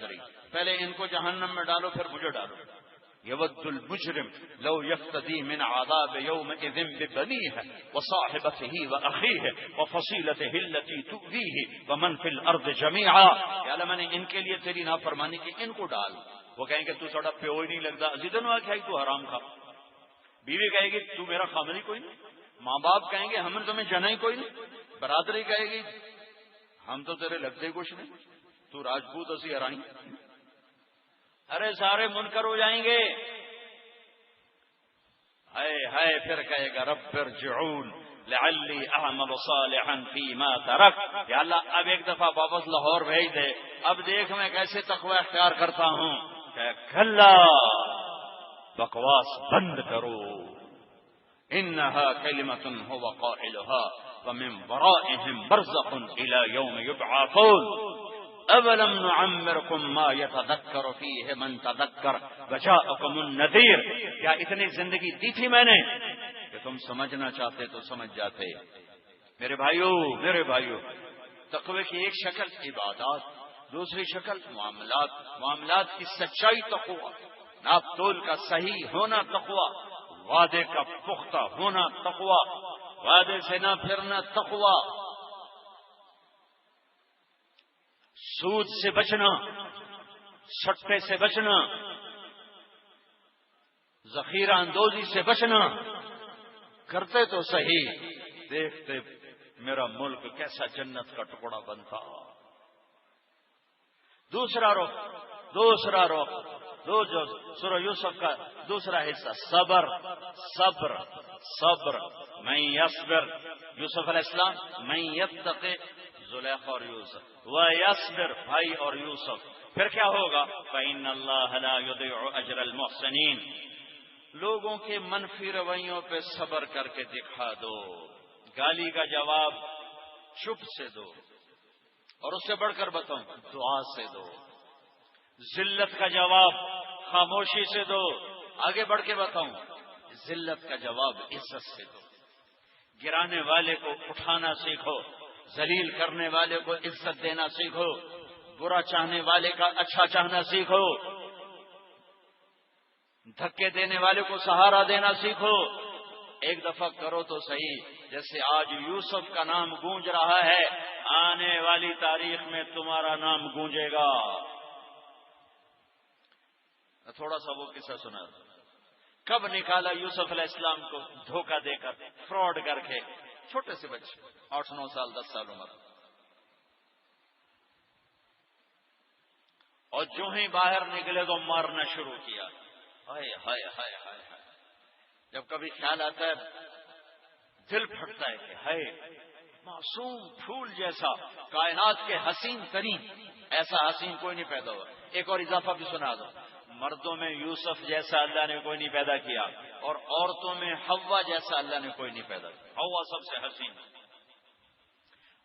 برادری، پہلے ان کو جہنم میں ڈالو پھر مجھے ڈالو. یود المجرم لو یفتدی من عذاب یومئذ ببنیہ وصاحبتہ واخیہ وفصیلتہ التی تؤویہ ومن فی الارض جمیعا. یا اللہ میں نے ان کے لیے تیری نافرمانی کی، ان کو ڈال. وہ کہیں گے تو سڑا پیو ہی نہیں لگتا، عزیزن ہوا کیا تو حرام کھا. بیوی کہے گی تو میرا خامن ہی کوئی نہیں. ماں باپ کہیں گے ہم نے تمہیں جنا ہی کوئی نہیں. برادری کہے گی ہم تو تیرے لگتے کچھ نہیں، تو راجپوت اسی ہرائی. ارے سارے منکر ہو جائیں گے. ہائے ہائے پھر کہے گا رب ارجعون لعلی اعمل صالحا فیما ترک. یا اللہ اب ایک دفعہ واپس لاہور بھیج دے، اب دیکھ میں کیسے تقوی اختیار کرتا ہوں. کہ کھلا بکواس بند کرو، انہا کلمۃ هو قائلها ومن ورائهم برزخ الى یوم یبعثون. اولم نعمرکم ما یتذکر فیہ من تذکر وجاءکم النذیر. کیا اتنی زندگی دی تھی میں نے کہ تم سمجھنا چاہتے تو سمجھ جاتے. میرے بھائیو تقوی کی ایک شکل عبادات، دوسری شکل معاملات. معاملات کی سچائی تقوی، ناپ تول کا صحیح ہونا تقوی، وعدے کا پختہ ہونا تقوی، وعدے سے نہ پھرنا تقوی، سود سے بچنا، سٹے سے بچنا، ذخیرہ اندوزی سے بچنا. کرتے تو صحیح، دیکھتے میرا ملک کیسا جنت کا ٹکڑا بنتا. دوسرا رخ دو جو سورہ یوسف کا دوسرا حصہ صبر. من یصبر یوسف علیہ السلام، من یتقی زلیخا اور یوسف، ویصبر بھائی اور یوسف. پھر کیا ہوگا؟ فإن اللہ لا یضیع اجر المحسنین. لوگوں کے منفی رویوں پہ صبر کر کے دکھا دو. گالی کا جواب چپ سے دو، اور اس سے بڑھ کر بتاؤں دعا سے دو. ذلت کا جواب خاموشی سے دو. آگے بڑھ کے بتاؤں ذلت کا جواب عزت سے دو. گرانے والے کو اٹھانا سیکھو، ذلیل کرنے والے کو عزت دینا سیکھو، برا چاہنے والے کا اچھا چاہنا سیکھو، دھکے دینے والے کو سہارا دینا سیکھو. ایک دفعہ کرو تو صحیح. جیسے آج یوسف کا نام گونج رہا ہے، آنے والی تاریخ میں تمہارا نام گونجے گا. تھوڑا سا وہ قصہ سنا. کب نکالا یوسف علیہ السلام کو دھوکہ دے کر، فراڈ کر کے. چھوٹے سے بچے 8-9 سال 10 سال عمر، اور جو ہی باہر نکلے تو مارنا شروع کیا. ہائے ہائے ہائے ہائے ہائے. جب کبھی خیال آتا ہے دل پھٹتا ہے کہ ہائے معصوم پھول جیسا، کائنات کے حسین ترین، ایسا حسین کوئی نہیں پیدا ہوا. ایک اور اضافہ بھی سنا دو. مردوں میں یوسف جیسا اللہ نے کوئی نہیں پیدا کیا، اور عورتوں میں حوا جیسا اللہ نے کوئی نہیں پیدا کیا. حوا سب سے حسین.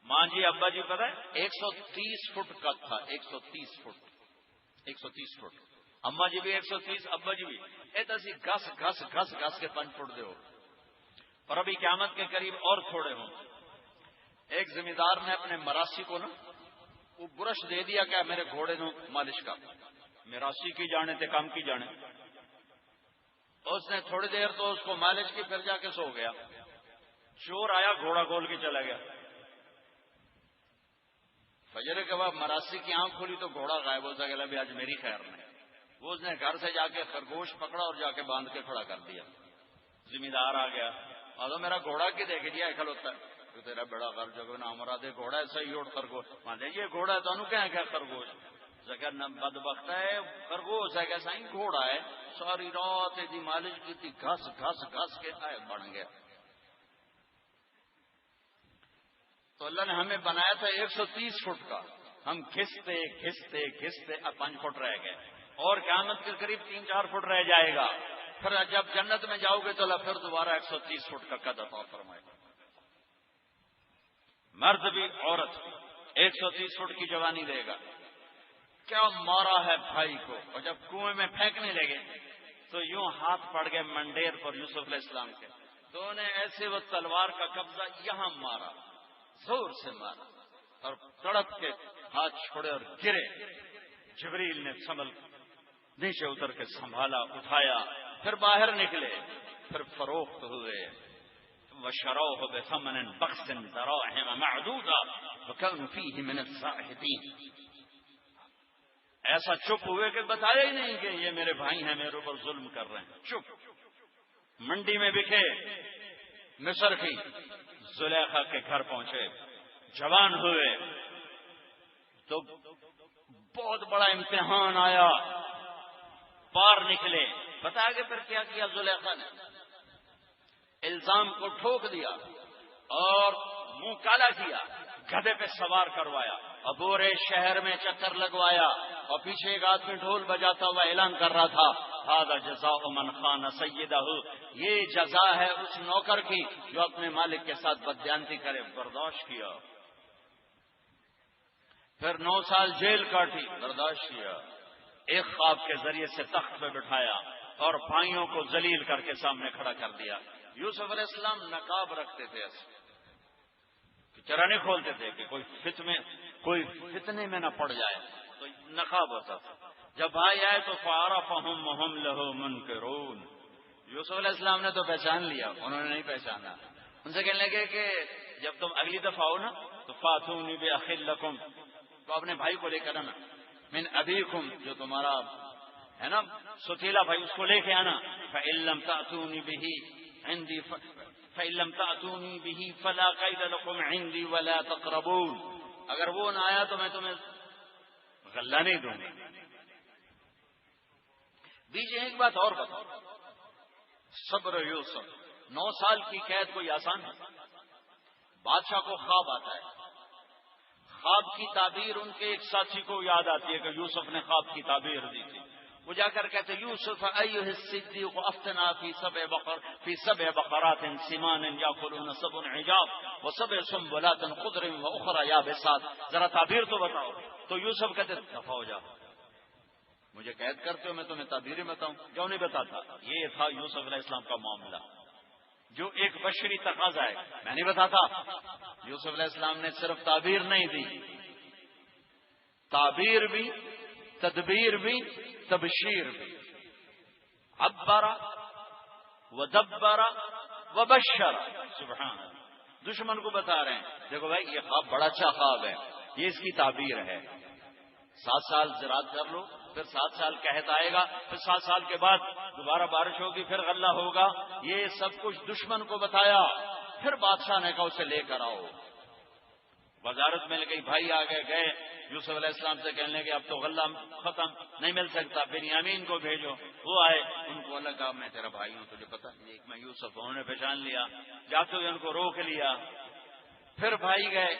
ماں جی ابا جی پتہ ہے 130 فٹ کا تھا. 130 فٹ. اما جی بھی 130، ابا جی بھی. ایسی گھس گھس گھس گھس کے 5 فٹ دے ہو. اور ابھی قیامت کے قریب اور تھوڑے ہوں. ایک زمیندار نے اپنے مراسی کو نا وہ برش دے دیا کہ میرے گھوڑے نو مالش کا. مراسی کی جانے تے کام کی جانے. اس نے تھوڑی دیر تو اس کو مالش کی، پھر جا کے سو گیا. چور آیا گھوڑا کھول کے چلا گیا. فجر کے بعد مراسی کی آنکھ کھولی تو گھوڑا غائب ہو سکا. بھی آج میری خیر نہیں. وہ اس نے گھر سے جا کے خرگوش پکڑا اور جا کے باندھ کے کھڑا کر دیا. زمیندار آ گیا، آدھو میرا گھوڑا کی دیکھ دیا ہے کھلوتا ہے. تو تیرا بڑا غر جگہ نہ مراد گھوڑا ہے صحیح اٹھ خرگوش مان یہ گھوڑا ہے تو انہوں کیا خرگوش جگہ بدبخت ہے. خرگوش ہے کیسا ہی گھوڑا ہے. ساری رات دی مالش کی تھی، گھس گھس گھس کے آئے بن گیا. تو اللہ نے ہمیں بنایا تھا 130 فٹ کا. ہم گھستے گھستے گھستے اب 5 فٹ رہ گئے، اور قیامت کے قریب 3-4 فٹ رہ جائے گا. پھر جب جنت میں جاؤ گے تو اللہ پھر دوبارہ 130 فٹ کا قد عطا فرمائے گا. مرد بھی عورت بھی 130 فٹ کی جوانی دے گا. کیا مارا ہے بھائی کو. اور جب کنویں میں پھینکنے لگے تو یوں ہاتھ پڑ گئے منڈیر پر یوسف علیہ السلام کے. تو انہیں ایسے وہ تلوار کا قبضہ یہاں مارا، زور سے مارا، اور تڑپ کے ہاتھ چھوڑے اور گرے. جبریل نے نیچے اتر کے سنبھالا، اٹھایا، پھر باہر نکلے، پھر فروخت ہوئے، وشروه بثمن بخس دراهم معدودہ وكانوا فيه من الزاهدين۔ ایسا چپ ہوئے کہ بتایا ہی نہیں کہ یہ میرے بھائی ہیں، میرے اوپر ظلم کر رہے ہیں، چپ۔ منڈی میں بکے، مصر کی زلیخا کے گھر پہنچے، جوان ہوئے تو بہت بڑا امتحان آیا، پار نکلے۔ بتایا کہ پھر کیا کیا زلیخا نے؟ الزام کو ٹھوک دیا اور منہ کالا کیا، گدھے پہ سوار کروایا اور پورے شہر میں چکر لگوایا، اور پیچھے ایک آدمی ڈھول بجاتا ہوا اعلان کر رہا تھا، ھذا جزاء من خان سیدہ، یہ جزا ہے اس نوکر کی جو اپنے مالک کے ساتھ بددیانتی کرے۔ برداشت کیا، پھر 9 سال جیل کاٹی، برداشت کیا۔ ایک خواب کے ذریعے سے تخت پہ بٹھایا اور بھائیوں کو ذلیل کر کے سامنے کھڑا کر دیا۔ یوسف علیہ السلام نقاب رکھتے تھے، ایسے چرانے کھولتے تھے کہ کوئی فتنے میں نہ پڑ جائے، تو نقاب ہوتا تھا۔ جب بھائی آئے تو فعرفہم وہم لہ منکرون، یوسف علیہ السلام نے تو پہچان لیا، انہوں نے نہیں پہچانا۔ ان سے کہنے لگے کہ جب تم اگلی دفعہ آؤ نا تو فاتونی بأخ لکم، تو اپنے بھائی کو لے کر آنا، من ابیکم، جو تمہارا ہے نا ستیلا بھائی، اس کو لے کے آنا۔ فإن لم تأتونی بہ عندی فإن لم تأتونی بہ فلا قید لکم عندی ولا تقربون، اگر وہ نہ آیا تو میں تمہیں غلہ نہیں دوں گا۔ بیچ ایک بات اور بتاؤ، صبر یوسف، 9 سال کی قید کوئی آسان ہے؟ بادشاہ کو خواب آتا ہے، خواب کی تعبیر ان کے ایک ساتھی کو یاد آتی ہے کہ یوسف نے خواب کی تعبیر دی تھی۔ وہ جا کر کہتے یوسف ایھا الصدیق افتنا فی سبع بقرات سمان یاکلون سبع عجاف وسبع سنبلات خضر واخرى یابسات، ذرا تعبیر تو بتاؤ۔ تو یوسف کہتے دفع ہو جاؤ، مجھے قید کرتے ہو، میں تمہیں تعبیریں بتاؤں؟ کیوں نہیں بتاتا؟ یہ تھا یوسف علیہ السلام کا معاملہ، جو ایک بشری تقاضا ہے، میں نہیں بتاتا۔ یوسف علیہ السلام نے صرف تعبیر نہیں دی، تعبیر بھی، تدبیر بھی، تبشیر بھی، عبر ودبر وبشر، سبحان اللہ۔ دشمن کو بتا رہے ہیں دیکھو بھائی یہ خواب بڑا اچھا خواب ہے، یہ اس کی تعبیر ہے، 7 سال زراعت کر لو، پھر 7 سال قحط آئے گا، پھر 7 سال کے بعد دوبارہ بارش ہوگی، پھر غلہ ہوگا، یہ سب کچھ دشمن کو بتایا۔ پھر بادشاہ نے کہا اسے لے کر آؤ، وزارت مل گئی، بھائی آگے گئے یوسف علیہ السلام سے کہنے لگے اب تو غلہ ختم نہیں مل سکتا، بنیامین کو بھیجو۔ وہ آئے، ان کو اللہ کہا میں تیرا بھائی ہوں، تجھے پتا نہیں میں یوسف ہوں، انہوں نے پہچان لیا، جاتے ہوئے ان کو روک لیا۔ پھر بھائی گئے،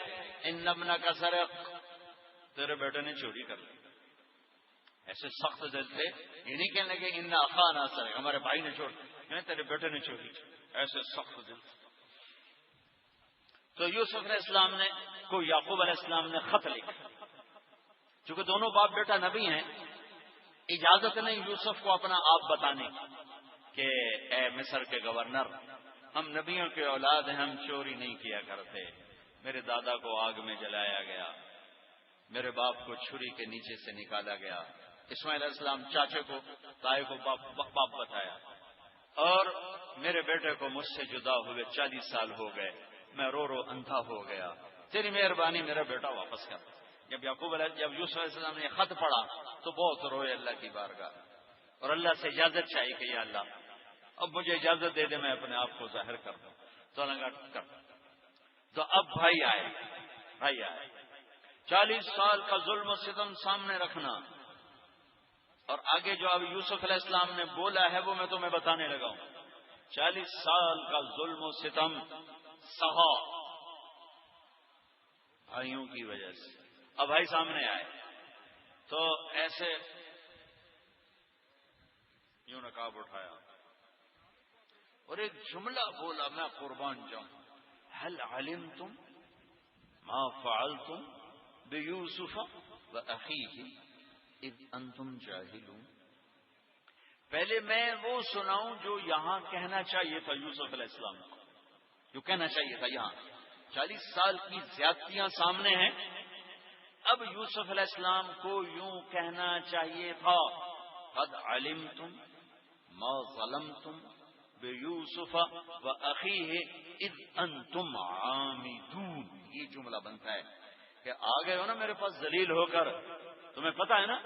ان ابنک سرق، تیرے بیٹے نے چوری کر لی، ایسے سخت دل تھے، یہ نہیں کہنے لگے ان اخانا سرق، ہمارے بھائی نے چوری، تیرے بیٹے نے چوری کی، ایسے سخت دل تھے۔ تو یوسف علیہ السلام نے کو یعقوب علیہ السلام نے خط لکھا، چونکہ دونوں باپ بیٹا نبی ہیں، اجازت نہیں یوسف کو اپنا آپ بتانے کہ اے مصر کے گورنر، ہم نبیوں کے اولاد ہیں، ہم چوری نہیں کیا کرتے، میرے دادا کو آگ میں جلایا گیا، میرے باپ کو چھری کے نیچے سے نکالا گیا۔ اسماعیل علیہ السلام چاچے کو تائے کو باپ بتایا، اور میرے بیٹے کو مجھ سے جدا ہوئے 40 سال ہو گئے، میں رو رو اندھا ہو گیا، تیری مہربانی میرا بیٹا واپس کر۔ جب یوسف علیہ السلام نے خط پڑھا تو بہت روئے اللہ کی بارگاہ، اور اللہ سے اجازت چاہیے کہ یا اللہ اب مجھے اجازت دے دے، میں اپنے آپ کو ظاہر کر دوں۔ تو اللہ کر، تو اب بھائی آئے 40 سال کا ظلم و ستم سامنے رکھنا، اور آگے جو اب یوسف علیہ السلام نے بولا ہے وہ میں تمہیں بتانے لگا ہوں۔ 40 سال کا ظلم و ستم سہا بھائیوں کی وجہ سے۔ اب بھائی سامنے آئے تو ایسے یوں نقاب اٹھایا اور ایک جملہ بولا، میں قربان جاؤں، هل علمتم ما فعلتم بیوسف واخیہ اذ انتم جاہلون۔ پہلے میں وہ سناؤں جو یہاں کہنا چاہیے تھا یوسف علیہ السلام کو، جو کہنا چاہیے تھا یہاں۔ 40 سال کی زیادتیاں سامنے ہیں، اب یوسف علیہ السلام کو یوں کہنا چاہیے تھا قد علمتم ما ظلمتم بیوسف واخیہ اذ انتم عامدون. یہ جملہ بنتا ہے کہ آ گئے ہو نا میرے پاس ذلیل ہو کر, تمہیں پتا ہے نا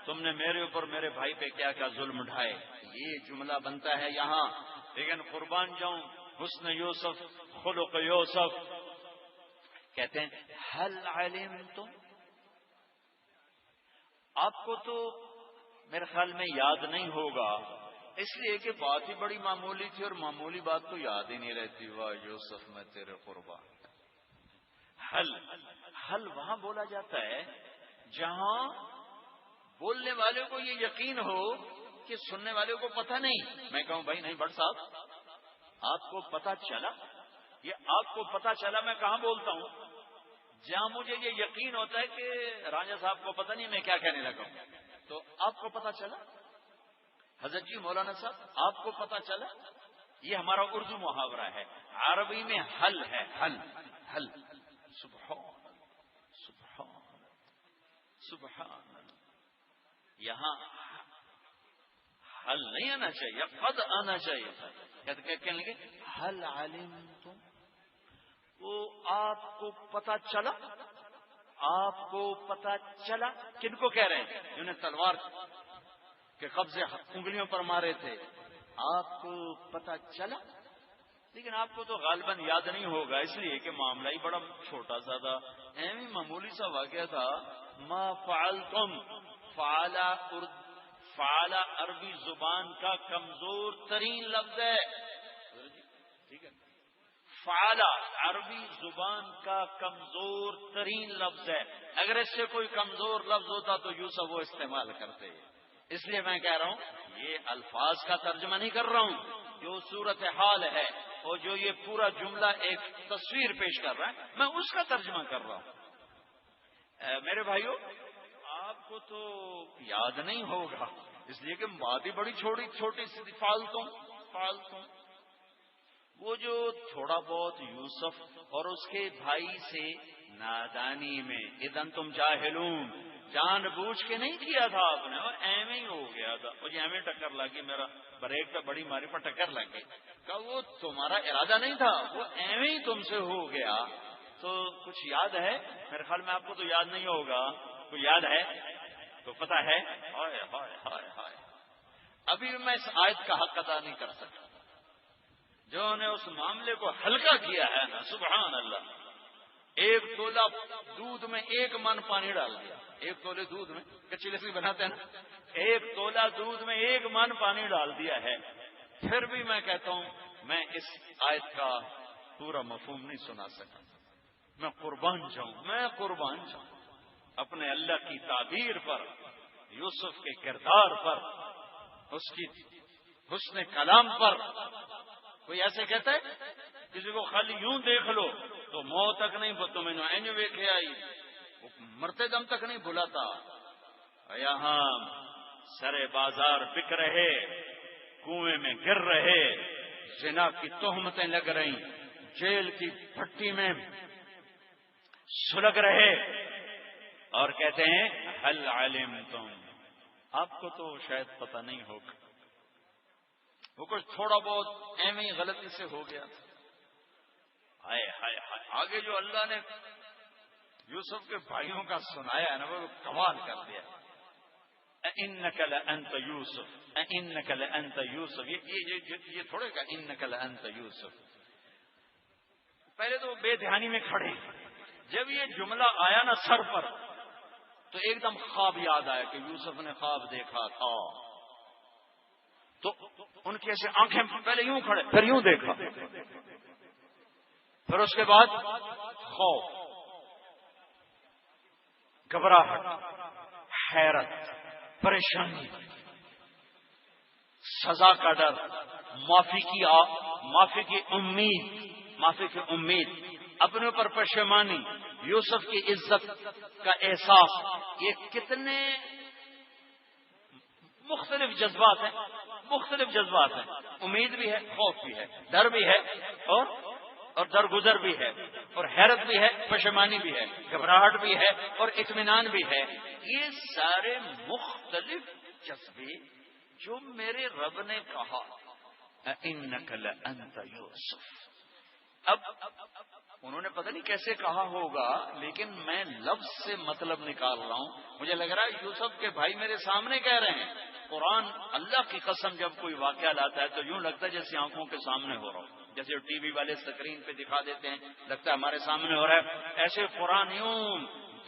تم نے میرے اوپر میرے بھائی پہ کیا کیا ظلم اٹھائے. یہ جملہ بنتا ہے یہاں. لیکن قربان جاؤں حسن یوسف خلق یوسف. کہتے ہیں حل علمتم, آپ کو تو میرے خیال میں یاد نہیں ہوگا, اس لیے کہ بات ہی بڑی معمولی تھی اور معمولی بات تو یاد ہی نہیں رہتی. واہ یوسف میں تیرے قربان. حل وہاں بولا جاتا ہے جہاں بولنے والے کو یہ یقین ہو کہ سننے والے کو پتہ نہیں. میں کہوں بھائی نہیں بٹ صاحب آپ کو پتہ چلا, یہ آپ کو پتہ چلا میں کہاں بولتا ہوں جہاں مجھے یہ یقین ہوتا ہے کہ رانجھا صاحب کو پتہ نہیں میں کیا کہنے لگا ہوں, تو آپ کو پتہ چلا. حضرت جی مولانا صاحب آپ کو پتہ چلا, یہ ہمارا اردو محاورہ ہے. عربی میں حل ہے, حل حل. سبحان سبحان سبحان. یہاں حل نہیں آنا چاہیے, قد آنا چاہیے تھا. کہنے لگے حل علمتم, وہ آپ کو پتہ چلا. آپ کو پتہ چلا کن کو کہہ رہے ہیں جنہیں تلوار کے قبضے انگلیوں پر مارے تھے. آپ کو پتہ چلا, لیکن آپ کو تو غالباً یاد نہیں ہوگا اس لیے کہ معاملہ ہی بڑا چھوٹا سا تھا, ایویں معمولی سا واقعہ تھا. ما فعلتم, فعلا عربی زبان کا کمزور ترین لفظ ہے. ٹھیک ہے, فعلا عربی زبان کا کمزور ترین لفظ ہے. اگر اس سے کوئی کمزور لفظ ہوتا تو یوسف وہ استعمال کرتے. اس لیے میں کہہ رہا ہوں یہ الفاظ کا ترجمہ نہیں کر رہا ہوں, جو صورت حال ہے اور جو یہ پورا جملہ ایک تصویر پیش کر رہا ہے میں اس کا ترجمہ کر رہا ہوں. میرے بھائیو آپ کو تو یاد نہیں ہوگا اس لیے کہ بات ہی بڑی چھوٹی سی فالتو. وہ جو تھوڑا بہت یوسف اور اس کے بھائی سے نادانی میں اذن تم جاہلون, جان بوجھ کے نہیں کیا تھا آپ نے, اور ایویں ہی ہو گیا تھا. مجھے ایویں ٹکر لگی, میرا بریک پہ بڑی ماری پر ٹکر لگ گئی. کہ وہ تمہارا ارادہ نہیں تھا, وہ ایویں ہی تم سے ہو گیا. تو کچھ یاد ہے؟ میرے خیال میں آپ کو تو یاد نہیں ہوگا. کوئی یاد ہے تو پتہ ہے. ہائے ہائے ہائے ہائے. ابھی میں اس آیت کا حق ادا نہیں کر سکتا. جو نے اس معاملے کو ہلکا کیا ہے نا, سبحان اللہ, ایک تولہ دودھ میں 1 من پانی ڈال دیا. 1 تولے دودھ میں کچی لسی بناتے ہیں نا, 1 تولہ دودھ میں 1 من پانی ڈال دیا ہے. پھر بھی میں کہتا ہوں میں اس آیت کا پورا مفہوم نہیں سنا سکا. میں قربان جاؤں اپنے اللہ کی تعبیر پر, یوسف کے کردار پر, اس کی حسن کلام پر. کوئی ایسے کہتا ہے کسی کو خالی یوں دیکھ لو تو موت تک نہیں, تمہیں اینج ویکھے آئی, مرتے دم تک نہیں بلاتا. یہاں سرے بازار بک رہے, کنویں میں گر رہے, زنا کی تہمتیں لگ رہی, جیل کی بھٹی میں سلگ رہے, اور کہتے ہیں حل علمتم, آپ کو تو شاید پتہ نہیں ہوگا. وہ کچھ تھوڑا بہت ایویں ہی غلطی سے ہو گیا. ہائے ہائے ہائے. آگے جو اللہ نے یوسف کے بھائیوں کا سنایا ہے نا, وہ کمال کر دیا. اِنَّكَ لَأَنْتَ يُوسُف, اِنَّكَ لَأَنْتَ يُوسُف. یہ تھوڑے کا اِنَّكَ لَأَنْتَ يُوسُف. پہلے تو بے دھیانی میں کھڑے, جب یہ جملہ آیا نا سر پر تو ایک دم خواب یاد آیا کہ یوسف نے خواب دیکھا تھا. تو ان کی ایسے آنکھیں پہلے یوں کھڑے, پھر یوں دیکھا, پھر اس کے بعد خوف, گھبراہٹ, حیرت, پریشانی, سزا کا ڈر, معافی کی امید, اپنے اوپر پشیمانی, یوسف کی عزت کا احساس. یہ کتنے مختلف جذبات ہیں. امید بھی ہے, خوف بھی ہے, ڈر بھی ہے, اور اور درگزر بھی ہے، اور حیرت بھی ہے، پشیمانی بھی ہے، گھبراہٹ بھی ہے اور اطمینان بھی ہے. یہ سارے مختلف جذبے جو میرے رب نے کہا اِنَّكَ لَأَنْتَ يُوسُف. اب انہوں نے پتہ نہیں کیسے کہا ہوگا، لیکن میں لفظ سے مطلب نکال رہا ہوں. مجھے لگ رہا ہے یوسف کے بھائی میرے سامنے کہہ رہے ہیں. قرآن اللہ کی قسم جب کوئی واقعہ لاتا ہے تو یوں لگتا ہے جیسے آنکھوں کے سامنے ہو رہا ہو، جیسے ٹی وی والے اسکرین پہ دکھا دیتے ہیں لگتا ہے ہمارے سامنے ہو رہا ہے. ایسے قرآن یوں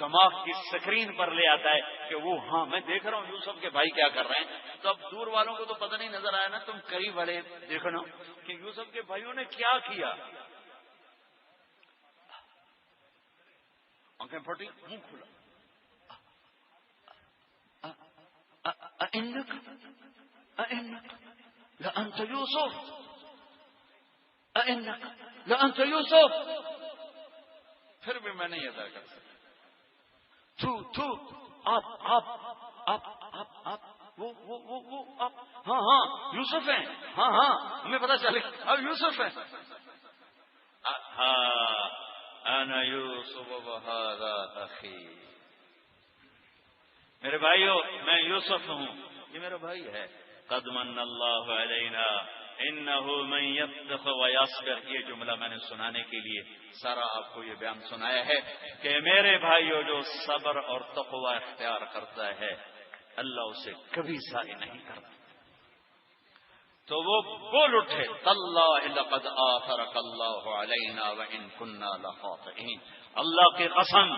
دماغ کی اسکرین پر لے آتا ہے کہ وہ ہاں میں دیکھ رہا ہوں یوسف کے بھائی کیا کر رہے ہیں. تو اب دور والوں کو تو پتہ نہیں نظر آیا نا، تم قریب والے دیکھنا کہ یوسف کے بھائیوں نے کیا کیا. آنکھیں پھٹی، منہ کھلا. لأنت یوسف، لأنت یوسف. پھر بھی میں نہیں ادا کر سکتا. آپ وہ آپ، ہاں یوسف ہیں، ہاں ہمیں پتا چلے اب یوسف ہیں. انا یوسف وہذا اخی. میرے بھائیو میں یوسف ہوں، یہ میرا بھائی ہے. قد من اللہ علینا انہ من یتق ویصبر. یہ جملہ میں نے سنانے کے لیے سارا آپ کو یہ بیان سنایا ہے کہ میرے بھائیو جو صبر اور تقوی اختیار کرتا ہے اللہ اسے کبھی ضائع نہیں کرتا. تو وہ بول اٹھے تاللہ لقد آثرک اللہ علینا وان کنا لخاطئین. اللہ کی قسم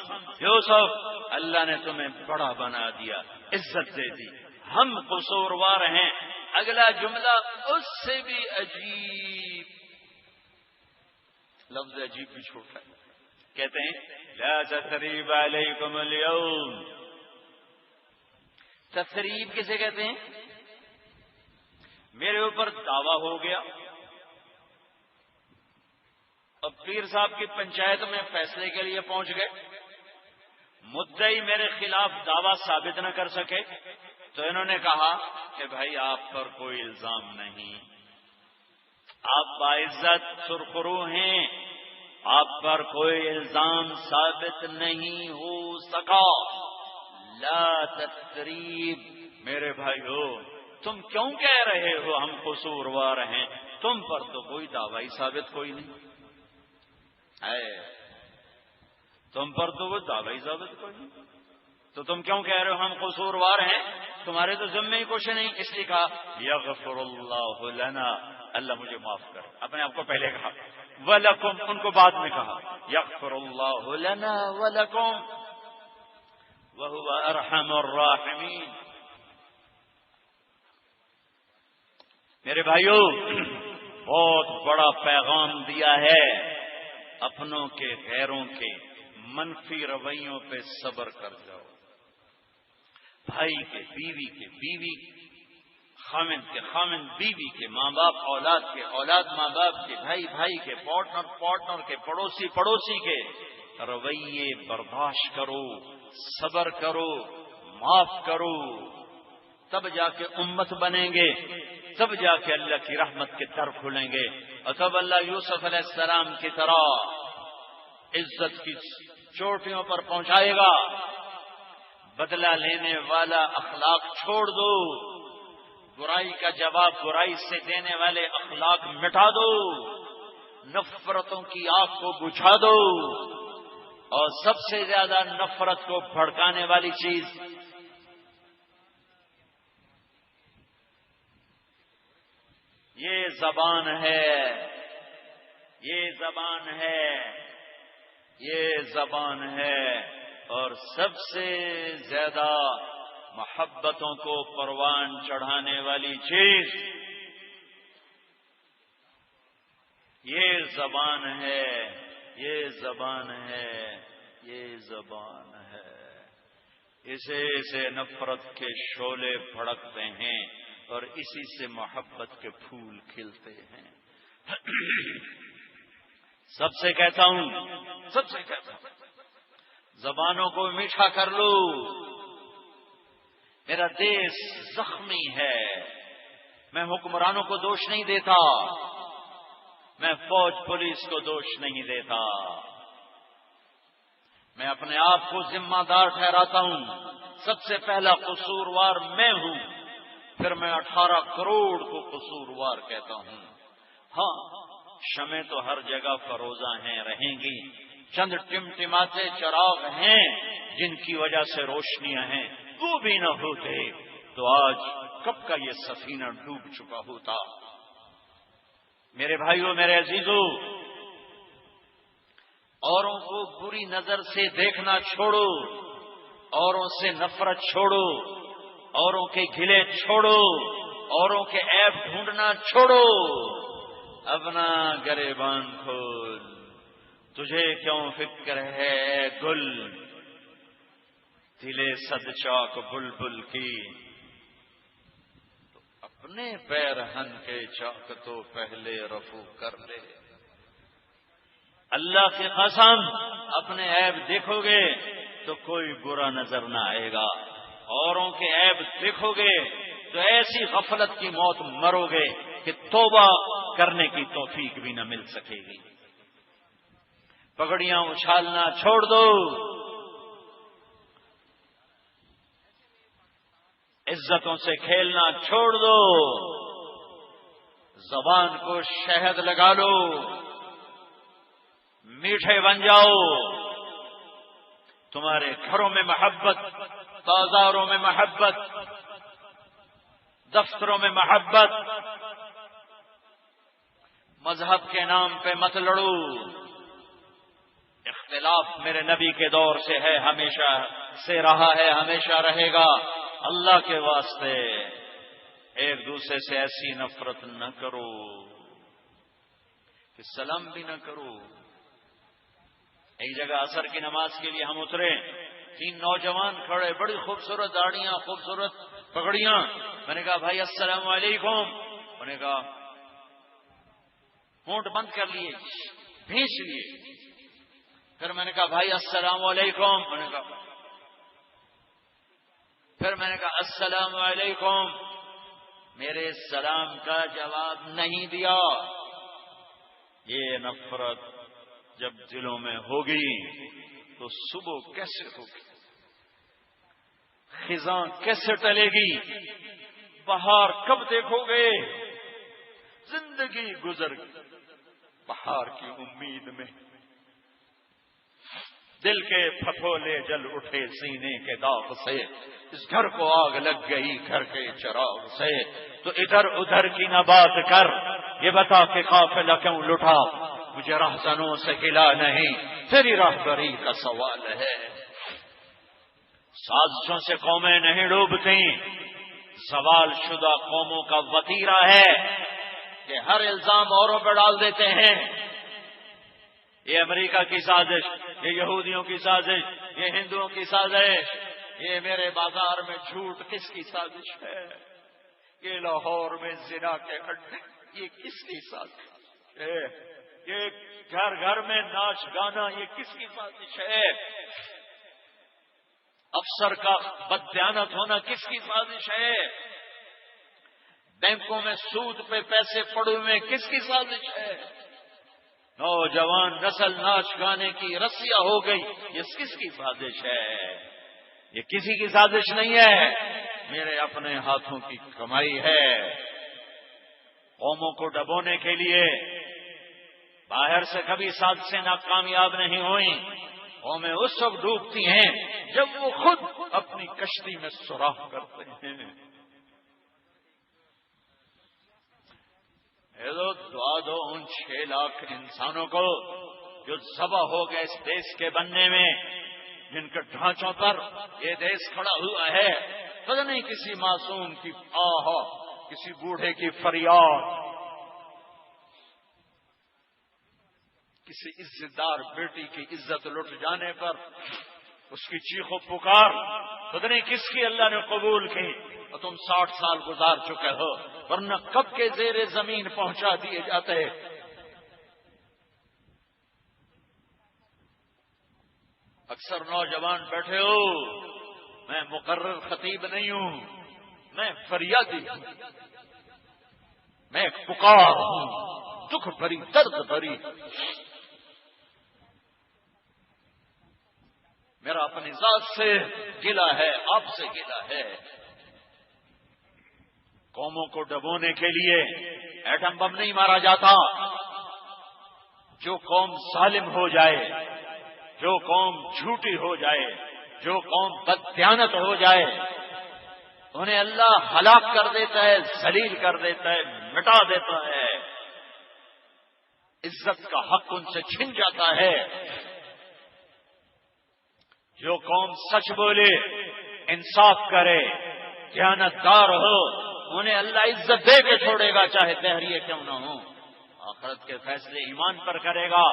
یوسف اللہ نے تمہیں بڑا بنا دیا، عزت دے دی، ہم قصوروار ہیں. اگلا جملہ اس سے بھی عجیب، لفظ عجیب بھی چھوٹا ہے. کہتے ہیں لا تثریب علیکم اليوم. تثریب کسے کہتے ہیں؟ میرے اوپر دعویٰ ہو گیا اور پیر صاحب کی پنچایت میں فیصلے کے لیے پہنچ گئے. مدعی میرے خلاف دعویٰ ثابت نہ کر سکے تو انہوں نے کہا کہ بھائی آپ پر کوئی الزام نہیں، آپ باعزت سرخرو ہیں، آپ پر کوئی الزام ثابت نہیں ہو سکا. لا تثریب. میرے بھائیو تم کیوں کہہ رہے ہو ہم قصوروار ہیں؟ تم پر تو کوئی دعوی ثابت کوئی نہیں ہے، تم پر تو وہ دعوی ثابت کوئی نہیں، تو تم کیوں کہہ رہے ہو ہم قصوروار ہیں؟ تمہارے تو ذمہ ہی کچھ نہیں. اس لیے کہا یغفر اللہ لنا، اللہ مجھے معاف کر. اپنے آپ کو پہلے کہا ولکم، ان کو بعد میں کہا یغفر اللہ لنا ولکم وہو ارحم الراحمین. میرے بھائیو بہت بڑا پیغام دیا ہے. اپنوں کے غیروں کے منفی رویوں پہ صبر کر جاؤ. بھائی کے بیوی کے بیوی، خامند کے خامند بیوی کے، ماں باپ اولاد کے، اولاد ماں باپ کے، بھائی بھائی کے، پارٹنر کے، پڑوسی کے رویے برداشت کرو، صبر کرو، معاف کرو. تب جا کے امت بنیں گے، تب جا کے اللہ کی رحمت کے در کھلیں گے. اور تب اللہ یوسف علیہ السلام کی طرح عزت کی چوٹیوں پر پہنچائے گا. بدلہ لینے والا اخلاق چھوڑ دو، برائی کا جواب برائی سے دینے والے اخلاق مٹا دو، نفرتوں کی آگ کو بجھا دو. اور سب سے زیادہ نفرت کو بھڑکانے والی چیز یہ زبان ہے، یہ زبان ہے، یہ زبان ہے. اور سب سے زیادہ محبتوں کو پروان چڑھانے والی چیز یہ زبان ہے، یہ زبان ہے، یہ زبان ہے. اسے سے نفرت کے شعلے بھڑکتے ہیں اور اسی سے محبت کے پھول کھلتے ہیں. سب سے کہتا ہوں زبانوں کو میٹھا کر لو. میرا دیش زخمی ہے، میں حکمرانوں کو دوش نہیں دیتا، میں فوج پولیس کو دوش نہیں دیتا، میں اپنے آپ کو ذمہ دار ٹھہراتا ہوں۔ سب سے پہلا قصوروار میں ہوں، پھر میں 18 کروڑ کو قصوروار کہتا ہوں۔ ہاں، شمیں تو ہر جگہ فروزاں ہیں، رہیں گی، چند ٹمٹماتے چراغ ہیں جن کی وجہ سے روشنیاں ہیں، وہ بھی نہ ہوتے تو آج کب کا یہ سفینہ ڈوب چکا ہوتا۔ میرے بھائیوں، میرے عزیزوں، اوروں کو بری نظر سے دیکھنا چھوڑو، اوروں سے نفرت چھوڑو، اوروں کے گلے چھوڑو، اوروں کے عیب ڈھونڈنا چھوڑو، اپنا گریبان کھول۔ تجھے کیوں فکر ہے گل، دلے صد چاک بلبل کی، اپنے پیرہن کے چاک تو پہلے رفو کر لے۔ اللہ کی قسم، اپنے عیب دیکھو گے تو کوئی برا نظر نہ آئے گا، اوروں کے عیب دیکھو گے تو ایسی غفلت کی موت مرو گے کہ توبہ کرنے کی توفیق بھی نہ مل سکے گی۔ پگڑیاں اچھالنا چھوڑ دو، عزتوں سے کھیلنا چھوڑ دو، زبان کو شہد لگا لو، میٹھے بن جاؤ۔ تمہارے گھروں میں محبت، بازاروں میں محبت، دفتروں میں محبت، مذہب کے نام پہ مت لڑو۔ اختلاف میرے نبی کے دور سے ہے، ہمیشہ سے رہا ہے، ہمیشہ رہے گا۔ اللہ کے واسطے ایک دوسرے سے ایسی نفرت نہ کرو کہ سلام بھی نہ کرو۔ ایک جگہ عصر کی نماز کے لیے ہم اترے، 3 نوجوان کھڑے، بڑی خوبصورت داڑیاں، خوبصورت پگڑیاں۔ میں نے کہا بھائی السلام علیکم، انہوں نے کہا ہونٹ بند کر لیے، بھینچ لیے۔ پھر میں نے کہا بھائی السلام علیکم، انہوں نے کہا، پھر میں نے کہا السلام علیکم، میرے سلام کا جواب نہیں دیا۔ یہ نفرت جب دلوں میں ہوگی تو صبح کیسے ہوگی، خزاں کیسے ٹلے گی، بہار کب دیکھو گے؟ زندگی گزر گئی بہار کی امید میں، دل کے پھپھولے جل اٹھے سینے کے داغ سے، اس گھر کو آگ لگ گئی گھر کے چراغ سے۔ تو ادھر ادھر کی نہ بات کر، یہ بتا کہ قافلہ کیوں لٹا، مجھے رہزنوں سے گلا نہیں، تیری راہبری کا سوال ہے۔ سازشوں سے قومیں نہیں ڈوبتی، سوال شدہ قوموں کا وتیرہ ہے کہ ہر الزام اوروں پہ ڈال دیتے ہیں۔ یہ امریکہ کی سازش، یہ یہودیوں کی سازش، یہ ہندوؤں کی سازش، یہ میرے بازار میں جھوٹ کس کی سازش ہے، یہ لاہور میں زنا کے اڈے یہ کس کی سازش ہے، یہ گھر گھر میں ناچ گانا یہ کس کی سازش ہے، افسر کا بددیانت ہونا کس کی سازش ہے، بینکوں میں سود پہ پیسے پڑے ہوئے کس کی سازش ہے، نوجوان نسل ناچ گانے کی رسیا ہو گئی، یہ کس کی سازش ہے؟ یہ کسی کی سازش نہیں ہے، میرے اپنے ہاتھوں کی کمائی ہے۔ قوموں کو ڈبونے کے لیے باہر سے کبھی سازشیں ناکامیاب نہیں ہوئیں، قومیں اس وقت ڈوبتی ہیں جب وہ خود اپنی کشتی میں سوراخ کرتے ہیں۔ دعا دو ان 6 لاکھ انسانوں کو جو ذبح ہو گئے اس دیش کے بننے میں، جن کے ڈھانچوں پر یہ دیش کھڑا ہوا ہے۔ پتہ نہیں کسی معصوم کی آہ، کسی بوڑھے کی فریاد، کسی عزت دار بیٹی کی عزت لٹ جانے پر اس کی چیخ و پکار، پتہ نہیں کس کی اللہ نے قبول کی، اور تم 60 سال گزار چکے ہو، ورنہ کب کے زیر زمین پہنچا دیے جاتے۔ اکثر نوجوان بیٹھے ہو، میں مقرر خطیب نہیں ہوں، میں فریادی ہوں، میں ایک پکار ہوں، دکھ بھری درد بھری. میرا اپنی ذات سے گلہ ہے، آپ سے گلہ ہے. قوموں کو ڈبونے کے لیے ایٹم بم نہیں مارا جاتا. جو قوم ظالم ہو جائے، جو قوم جھوٹی ہو جائے، جو قوم بددیانت ہو جائے، انہیں اللہ ہلاک کر دیتا ہے، ذلیل کر دیتا ہے، مٹا دیتا ہے. عزت کا حق ان سے چھن جاتا ہے. جو قوم سچ بولے، انصاف کرے، دیانتدار ہو، انہیں اللہ عزت دے کے چھوڑے گا، چاہے دہریے کیوں نہ ہو. آخرت کے فیصلے ایمان پر کرے گا.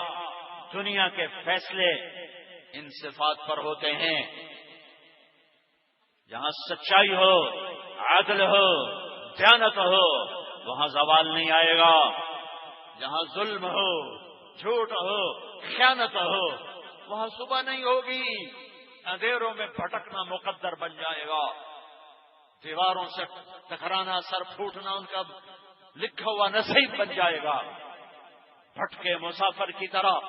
دنیا کے فیصلے ان صفات پر ہوتے ہیں. جہاں سچائی ہو، عدل ہو، دیانت ہو، وہاں زوال نہیں آئے گا. جہاں ظلم ہو، جھوٹ ہو، خیانت ہو، وہاں صبح نہیں ہوگی. اندھیروں میں بھٹکنا مقدر بن جائے گا. دیواروں سے ٹکرانا، سر پھوٹنا ان کا لکھا ہوا نصیب بن جائے گا. بھٹکے مسافر کی طرح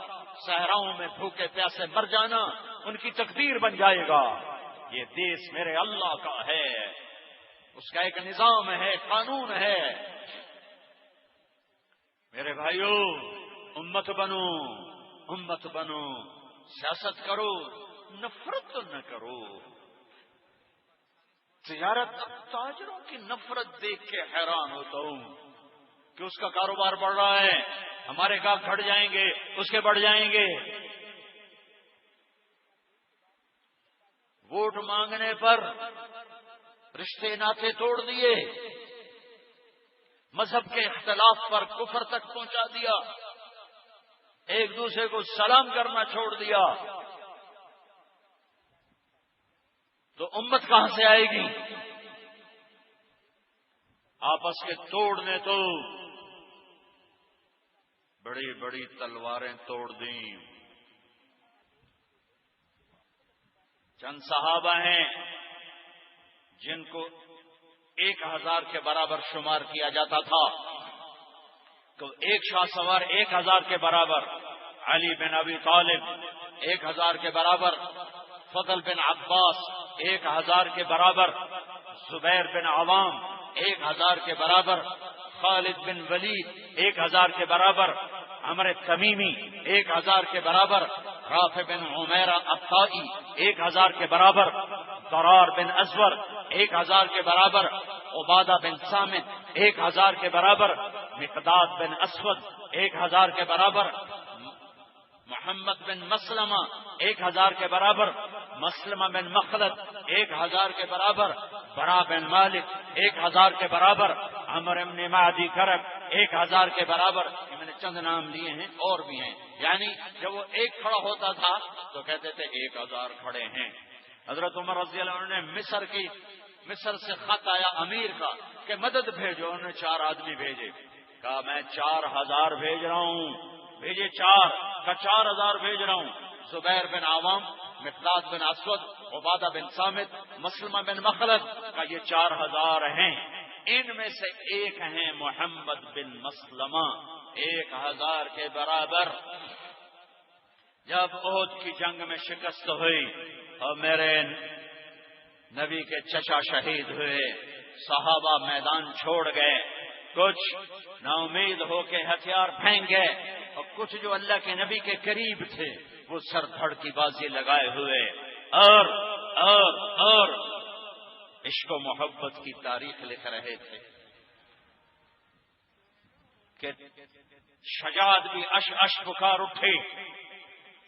صحراؤں میں بھوکے پیاسے مر جانا ان کی تقدیر بن جائے گا. یہ دیش میرے اللہ کا ہے، اس کا ایک نظام ہے، قانون ہے. میرے بھائیو، امت بنو، امت بنو. سیاست کرو، نفرت نہ کرو. تجارت، تاجروں کی نفرت دیکھ کے حیران ہوتا ہوں کہ اس کا کاروبار بڑھ رہا ہے، ہمارے گاہک گھٹ جائیں گے، اس کے بڑھ جائیں گے. ووٹ مانگنے پر رشتے ناطے توڑ دیے، مذہب کے اختلاف پر کفر تک پہنچا دیا، ایک دوسرے کو سلام کرنا چھوڑ دیا. تو امت کہاں سے آئے گی؟ آپس کے توڑنے تو بڑی بڑی تلواریں توڑ دیں. چند صحابہ ہیں جن کو 1000 کے برابر شمار کیا جاتا تھا. تو ایک شاہ سوار 1000 کے برابر، علی بن ابی طالب 1000 کے برابر، فضل بن عباس 1000 کے برابر، زبیر بن عوام 1000 کے برابر، خالد بن ولید 1000 کے برابر، عمر تمیمی 1000 کے برابر، رافع بن عمیرہ الطائی 1000 کے برابر، ضرار بن ازور 1000 کے برابر، عبادہ بن صامت 1000 کے برابر، مقداد بن اسود 1000 کے برابر، محمد بن مسلمہ 1000 کے برابر، مسلمہ بن مخلد 1000 کے برابر، برا بن مالک 1000 کے برابر، عمر بن معدی کرب 1000 کے برابر. یہ میں نے چند نام لیے ہیں، اور بھی ہیں. یعنی جب وہ ایک کھڑا ہوتا تھا تو کہتے تھے 1000 کھڑے ہیں. حضرت عمر رضی اللہ عنہ نے مصر سے خط آیا امیر کا کہ مدد بھیجو. انہوں نے 4 آدمی بھیجے. کہا میں 4000 بھیج رہا ہوں. بھیجے 4 کا 4000 بھیج رہا ہوں. زبیر بن عوام، مقداد بن اسود، عبادہ بن صامت، مسلمہ بن مخلد کا یہ 4000 ہیں. ان میں سے ایک ہیں محمد بن مسلمہ 1000 کے برابر. جب احد کی جنگ میں شکست ہوئی اور میرے نبی کے چچا شہید ہوئے، صحابہ میدان چھوڑ گئے. کچھ نا امید ہو کے ہتھیار پھینک گئے اور کچھ جو اللہ کے نبی کے قریب تھے وہ سر دھڑ کی بازی لگائے ہوئے اور عشق و محبت کی تاریخ لکھ رہے تھے کہ شجاعت بھی اش پکار اٹھے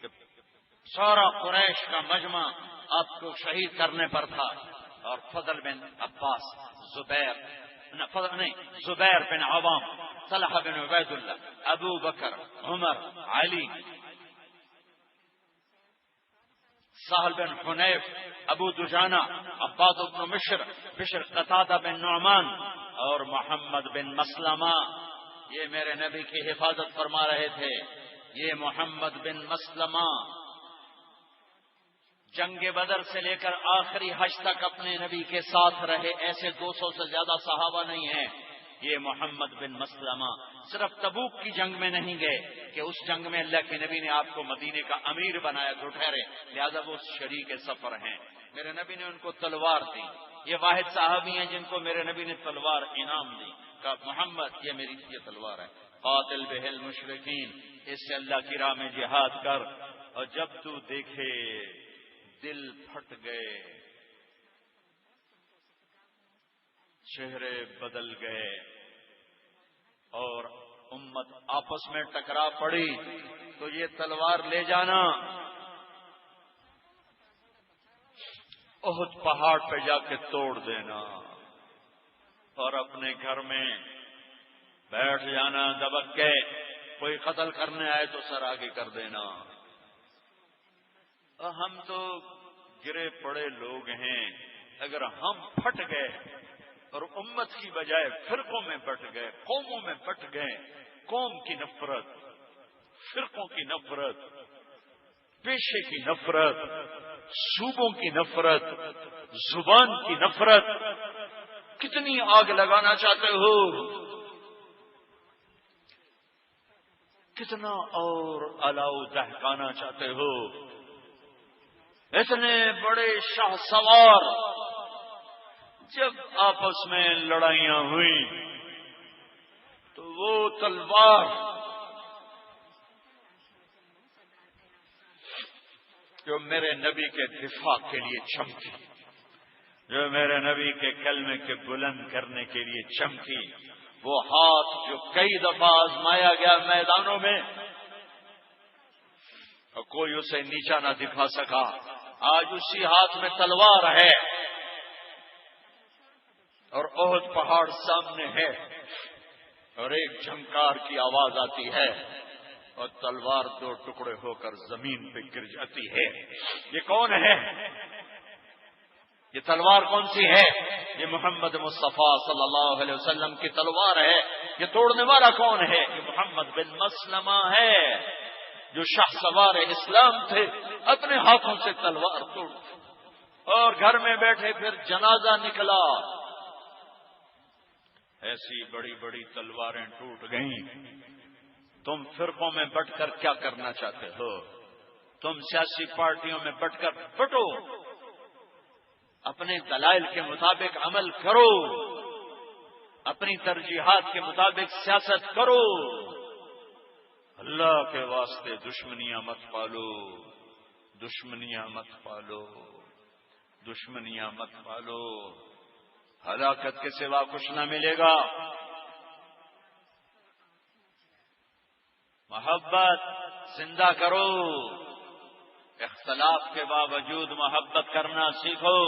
کہ سارا قریش کا مجمع آپ کو شہید کرنے پر تھا. اور فضل بن عباس، زبیر بن عوام، طلحہ بن عبید اللہ، ابو بکر، عمر، علی، سہل بن حنیف، ابو دجانہ، عباد بن بشر، قتادہ بن نعمان اور محمد بن مسلمہ. یہ میرے نبی کی حفاظت فرما رہے تھے. یہ محمد بن مسلمہ جنگ بدر سے لے کر آخری حج تک اپنے نبی کے ساتھ رہے. ایسے 200 سے زیادہ صحابہ نہیں ہیں یہ محمد بن مسلمہ صرف تبوک کی جنگ میں نہیں گئے کہ اس جنگ میں اللہ کے نبی نے آپ کو مدینے کا امیر بنایا تو ٹھہرے، لہذا وہ شریک سفر ہیں۔ میرے نبی نے ان کو تلوار دی، یہ واحد صحابی ہیں جن کو میرے نبی نے تلوار انعام دی، کہا محمد یہ میری یہ تلوار ہے، قاتل بہ المشرکین، اس سے اللہ کی راہ میں جہاد کر، اور جب تو دیکھے دل پھٹ گئے، چہرے بدل گئے اور امت آپس میں ٹکرا پڑی تو یہ تلوار لے جانا، احد پہاڑ پہ جا کے توڑ دینا اور اپنے گھر میں بیٹھ جانا دبک کے، کوئی قتل کرنے آئے تو سر آگے کر دینا۔ ہم تو گرے پڑے لوگ ہیں، اگر ہم پھٹ گئے اور امت کی بجائے فرقوں میں بٹ گئے، قوموں میں بٹ گئے، قوم کی نفرت، فرقوں کی نفرت، پیشے کی نفرت، صوبوں کی نفرت، زبان کی نفرت، کتنی آگ لگانا چاہتے ہو، کتنا اور الاؤ دہکانا چاہتے ہو، اتنے بڑے شاہ سوار جب آپس میں لڑائیاں ہوئیں تو وہ تلوار جو میرے نبی کے دفاع کے لیے چمکی، جو میرے نبی کے کلمے کے بلند کرنے کے لیے چمکی، وہ ہاتھ جو کئی دفعہ آزمایا گیا میدانوں میں اور کوئی اسے نیچا نہ دکھا سکا، آج اسی ہاتھ میں تلوار ہے اور احد پہاڑ سامنے ہے اور ایک جھنکار کی آواز آتی ہے اور تلوار دو ٹکڑے ہو کر زمین پہ گر جاتی ہے۔ یہ کون ہے؟ یہ تلوار کون سی ہے؟ یہ محمد مصطفیٰ صلی اللہ علیہ وسلم کی تلوار ہے۔ یہ توڑنے والا کون ہے؟ یہ محمد بن مسلمہ ہے، جو شاہ سوار اسلام تھے، اپنے ہاتھوں سے تلوار توڑ اور گھر میں بیٹھے پھر جنازہ نکلا، ایسی بڑی بڑی تلواریں ٹوٹ گئیں۔ تم فرقوں میں بٹ کر کیا کرنا چاہتے ہو؟ تم سیاسی پارٹیوں میں بٹ کر بٹو، اپنے دلائل کے مطابق عمل کرو، اپنی ترجیحات کے مطابق سیاست کرو، اللہ کے واسطے دشمنیاں مت پالو، دشمنیاں مت پالو، دشمنیاں مت پالو، ہلاکت کے سوا کچھ نہ ملے گا۔ محبت زندہ کرو، اختلاف کے باوجود محبت کرنا سیکھو۔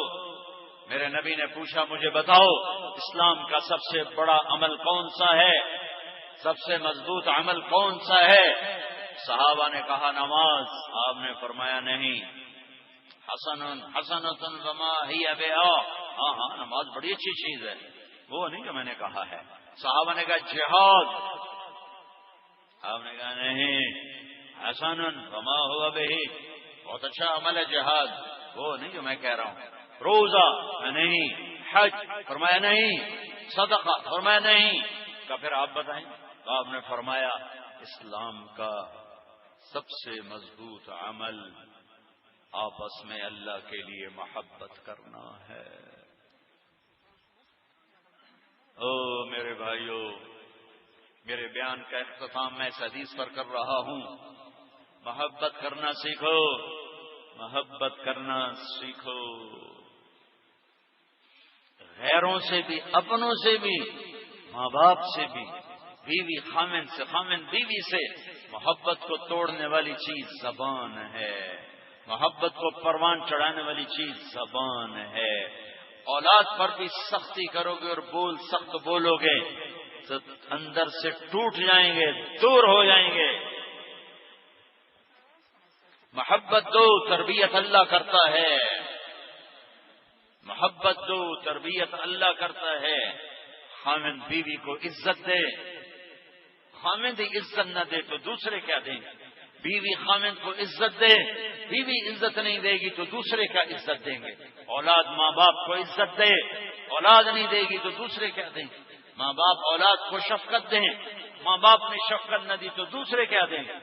میرے نبی نے پوچھا مجھے بتاؤ اسلام کا سب سے بڑا عمل کون سا ہے، سب سے مضبوط عمل کون سا ہے؟ صحابہ نے کہا نماز، آپ نے فرمایا نہیں، حسن حسنۃ وما ہی بہا، ہاں ہاں نماز بڑی اچھی چیز ہے، وہ نہیں جو میں نے کہا ہے۔ صحابہ نے کہا جہاد، آپ نے کہا نہیں، حسن وما ہوا بہی، بہت اچھا عمل ہے جہاد، وہ نہیں جو میں کہہ رہا ہوں۔ روزہ نہیں، حج فرمایا نہیں، صدقہ فرمایا نہیں، کہ پھر آپ بتائیں؟ تو آپ نے فرمایا اسلام کا سب سے مضبوط عمل آپس میں اللہ کے لیے محبت کرنا ہے۔ او میرے بھائیو، میرے بیان کا اختتام میں اس حدیث پر کر رہا ہوں، محبت کرنا سیکھو، محبت کرنا سیکھو، غیروں سے بھی، اپنوں سے بھی، ماں باپ سے بھی، بیوی خامن سے، خامن بیوی سے۔ محبت کو توڑنے والی چیز زبان ہے، محبت کو پروان چڑھانے والی چیز زبان ہے۔ اولاد پر بھی سختی کرو گے اور بول سخت بولو گے تو اندر سے ٹوٹ جائیں گے، دور ہو جائیں گے۔ محبت دو، تربیت اللہ کرتا ہے، محبت دو، تربیت اللہ کرتا ہے۔ خامن بیوی کو عزت دے، خامن عزت نہ دے تو دوسرے کیا دیں؟ بیوی خامن کو عزت دے، بیوی عزت نہیں دے گی تو دوسرے کیا عزت دیں گے؟ اولاد ماں باپ کو عزت دے، اولاد نہیں دے گی تو دوسرے کیا دیں گے؟ ماں باپ اولاد کو شفقت دیں، ماں باپ نے شفقت نہ دی تو دوسرے کیا دیں گے؟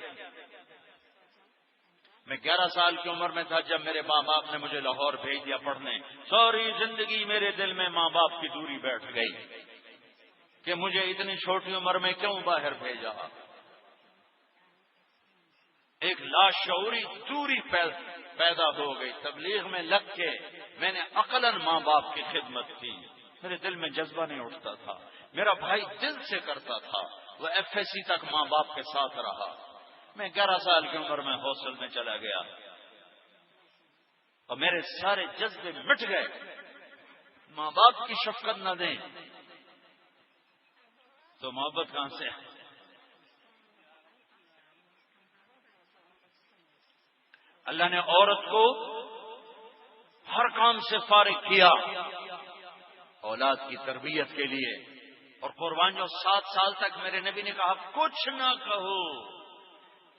میں 11 سال کی عمر میں تھا جب میرے ماں باپ نے مجھے لاہور بھیج دیا پڑھنے. ساری زندگی میرے دل میں ماں باپ کی دوری بیٹھ گئی کہ مجھے اتنی چھوٹی عمر میں کیوں باہر بھیجا. ایک لاشعوری دوری پیدا ہو گئی. تبلیغ میں لگ کے میں نے عقلاً ماں باپ کی خدمت کی، میرے دل میں جذبہ نہیں اٹھتا تھا. میرا بھائی دل سے کرتا تھا، وہ FSC تک ماں باپ کے ساتھ رہا. میں 11 سال کی عمر میں ہاسٹل میں چلا گیا اور میرے سارے جذبے مٹ گئے. ماں باپ کی شفقت نہ دیں تو محبت کہاں سے ہے؟ اللہ نے عورت کو ہر کام سے فارغ کیا اولاد کی تربیت کے لیے، اور قربانیوں 7 سال تک میرے نبی نے کہا کچھ نہ کہو،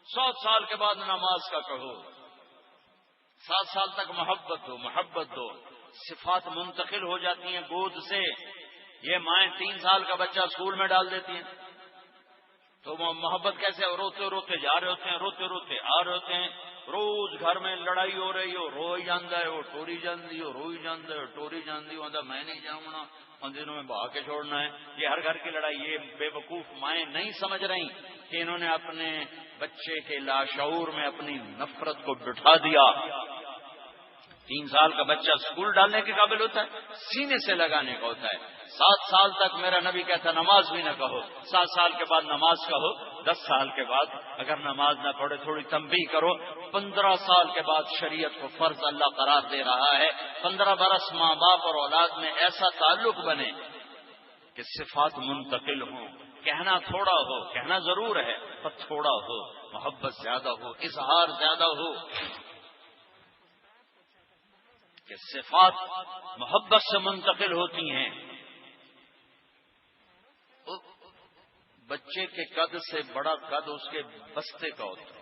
7 سال کے بعد نماز کا کہو. 7 سال تک محبت دو. صفات منتقل ہو جاتی ہیں گود سے. یہ مائیں 3 سال کا بچہ اسکول میں ڈال دیتی ہیں تو محبت کیسے؟ روتے روتے جا رہے ہوتے ہیں، روتے روتے آ رہے ہوتے ہیں. روز گھر میں لڑائی ہو رہی ہو، روئی جاندہ ہے وہ ٹوری جاندی ہو، روئی جاندہ ہے ٹوری جاندی ہو، میں نہیں جاؤں گا ان دنوں میں بہا کے چھوڑنا ہے. یہ ہر گھر کی لڑائی. یہ بے وقوف مائیں نہیں سمجھ رہی کہ انہوں نے اپنے بچے کے لاشعور میں اپنی نفرت کو بٹھا دیا. 3 سال کا بچہ اسکول ڈالنے کے قابل ہوتا ہے، سینے سے لگانے کا ہوتا ہے. 7 سال تک میرا نبی کہتا نماز بھی نہ کہو، 7 سال کے بعد نماز کہو. 10 سال کے بعد اگر نماز نہ پڑھے تھوڑی تنبیہ کرو. 15 سال کے بعد شریعت کو فرض اللہ قرار دے رہا ہے. 15 برس ماں باپ اور اولاد میں ایسا تعلق بنے کہ صفات منتقل ہوں. کہنا تھوڑا ہو، کہنا ضرور ہے پر تھوڑا ہو، محبت زیادہ ہو، اظہار زیادہ ہو، کہ صفات محبت سے منتقل ہوتی ہیں. بچے کے قد سے بڑا قد اس کے بستے کا ہوتا ہے.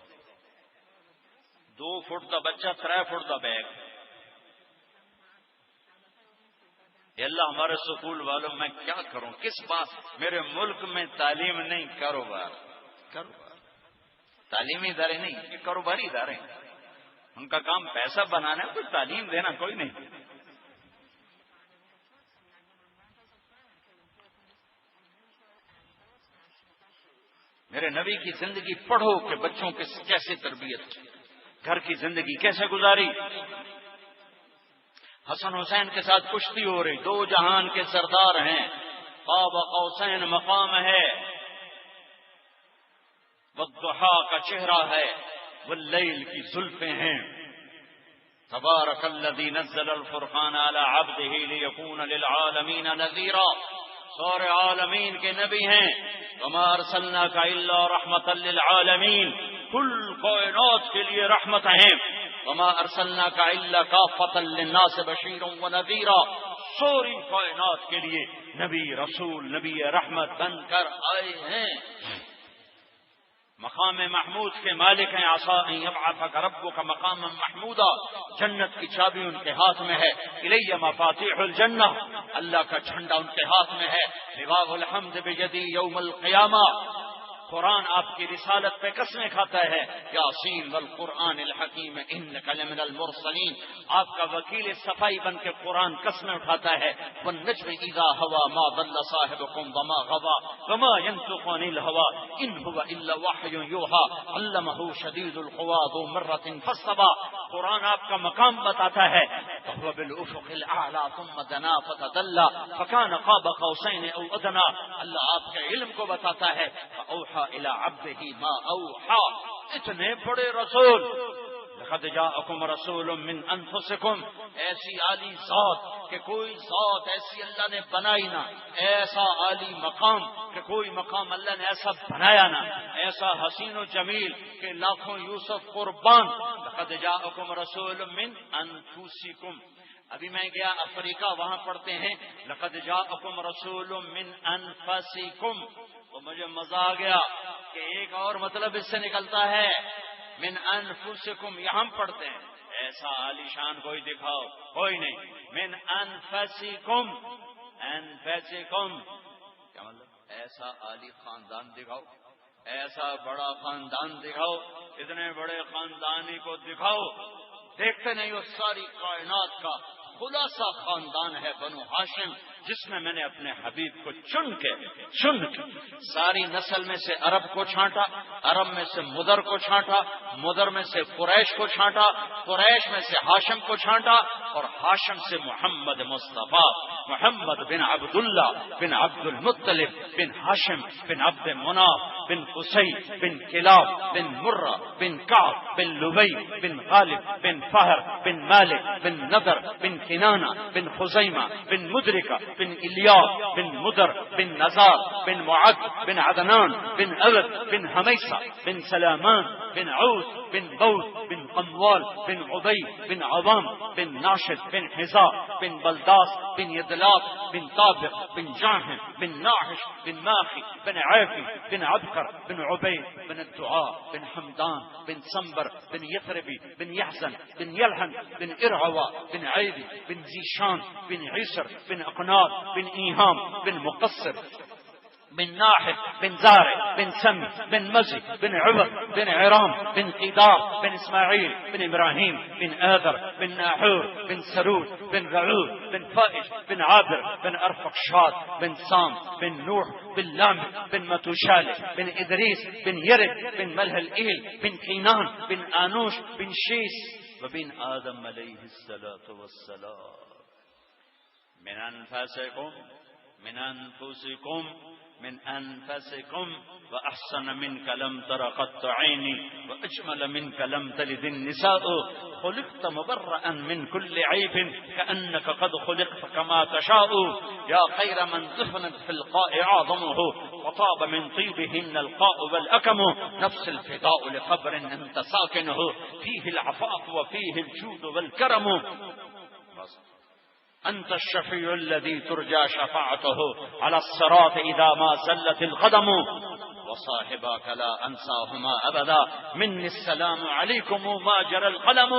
2 فٹ کا بچہ 3 فٹ کا بیگ. یہ اللہ ہمارے سکول والوں میں کیا کروں، کس بات؟ میرے ملک میں تعلیم نہیں، کاروبار. تعلیمی ادارے نہیں، یہ کاروباری ادارے ہیں. ان کا کام پیسہ بنانا ہے، کوئی تعلیم دینا کوئی نہیں. میرے نبی کی زندگی پڑھو کہ بچوں کے کیسے تربیت کی، گھر کی زندگی کیسے گزاری. حسن حسین کے ساتھ کشتی ہو رہی، 2 جہان کے سردار ہیں. قاب قوسین مقام ہے، والضحا کا چہرہ ہے، واللیل کی زلفیں ہیں. تبارک الذی نزل الفرقان علی عبدہ لیکون للعالمین نذیرا. سارے عالمین کے نبی ہیں. وما ارسلناک الا رحمتا للعالمین، کل کائنات کے لیے رحمت ہیں. وما ارسلناک الا کافۃ للناس بشیرا ونذیرا، ساری کائنات کے لیے نبی رسول نبی رحمت بن کر آئے ہیں. مقام محمود کے مالک ہیں. عسیٰ ان یبعثک ربک مقاما محمودا، جنت کی چابی ان کے ہاتھ میں ہے. الی مفاتیح الجنہ، اللہ کا جھنڈا ان کے ہاتھ میں ہے. لواء الحمد بیدی یوم القیامہ، قرآن آپ کی رسالت پہ قسمیں کھاتا ہے. یاسین والقرآن الحکیم انک لمن المرسلین، آپ کا وکیل صفائی بن کے قرآن قسمیں اٹھاتا ہے. والنجم اذا ہوا ما ضل صاحبکم وما غوا وما ينطق عن الهوى ان هو الا وحی یوحى علمہ شدید القوى ذو مرۃ فاستوى. قرآن آپ کا مقام بتاتا ہے. وهو بالافق الاعلى ثم دنا فتدلى فكان قاب قوسين او ادنى. اللہ آپ کے علم کو بتاتا ہے. الى عبده ما اوحى. اتنے بڑے رسول. لقد جاءكم رسول من انفسكم، ایسی عالی ذات کہ کوئی ذات ایسی اللہ نے بنائی نہ، ایسا عالی مقام کہ کوئی مقام اللہ نے ایسا بنایا نہ، ایسا حسین و جمیل کہ لاکھوں یوسف قربان. لقد جاءكم رسول من انفسكم. ابھی میں گیا افریقہ، وہاں پڑھتے ہیں لقد جاءكم رسول من انفسكم. تو مجھے مزہ آ گیا کہ ایک اور مطلب اس سے نکلتا ہے من انفسکم. یہاں پڑھتے ہیں ایسا عالی شان کوئی دکھاؤ، کوئی نہیں. من انفسکم، انفسکم کیا مطلب؟ ایسا عالی خاندان دکھاؤ، ایسا بڑا خاندان دکھاؤ، اتنے بڑے خاندانی کو دکھاؤ، دیکھتے نہیں وہ ساری کائنات کا خلاصہ خاندان ہے بنو ہاشم، جس میں میں نے اپنے حبیب کو چن کے ساری نسل میں سے عرب کو چھانٹا، عرب میں سے مدر کو چھانٹا، مدر میں سے قریش کو چھانٹا، قریش میں سے ہاشم کو چھانٹا، اور ہاشم سے محمد مصطفیٰ محمد بن عبداللہ بن عبد المطلب بن ہاشم بن عبد مناف بن قصی بن کلاب بن مرہ بن کعب بن لبی بن غالب بن فہر بن مالک بن نضر بن کنانہ بن خزیمہ بن مدرکہ بن الیاس بن مدر بن نزار بن معد بن عدنان بن عبد بن حمیسہ بن سلامان بن عوس بن بوس بن قموال بن عبی بن عوام بن ناشد بن حزا بن بلداس بن یدلاف بن طابق بن جاہم بن ناحش بن ماخی بن عافی بن عبقر بن عبید بن الدعاء بن حمدان بن سنبر بن یثربی بن یحزن بن یلحن بن ارعوا بن عیدی بن زیشان بن عیسر بن اقناب بن ایہام بن مقصر بن ناحد بن زارع بن سم بن مزي بن عبد بن عرام بن قدار بن اسماعيل بن ابراهيم بن آذر بن ناحور بن سرود بن رعوب بن فائش بن عابر بن ارفقشاد بن سام بن نوح بن لامح بن متوشالح بن ادريس بن يرد بن ملح الإيل بن كينان بن آنوش بن شيس وبن آدم عليه الصلاة والسلام. من أنفسكم وأحسن منك لم تر قط عيني وأجمل منك لم تلد النساء خلقت مبرأ من كل عيب كأنك قد خلقت كما تشاء يا خير من دفنت في القاء أعظمه وطاب من طيبهن القاء والأكم نفس الفداء لقبر أنت ساكنه فيه العفاف وفيه الجود والكرم. أنت الشفيع الذي ترجى شفاعته على الصراط إذا ما زلت القدم وصاحباك لا أنساهما أبدا مني السلام عليكم ما جرى القلم.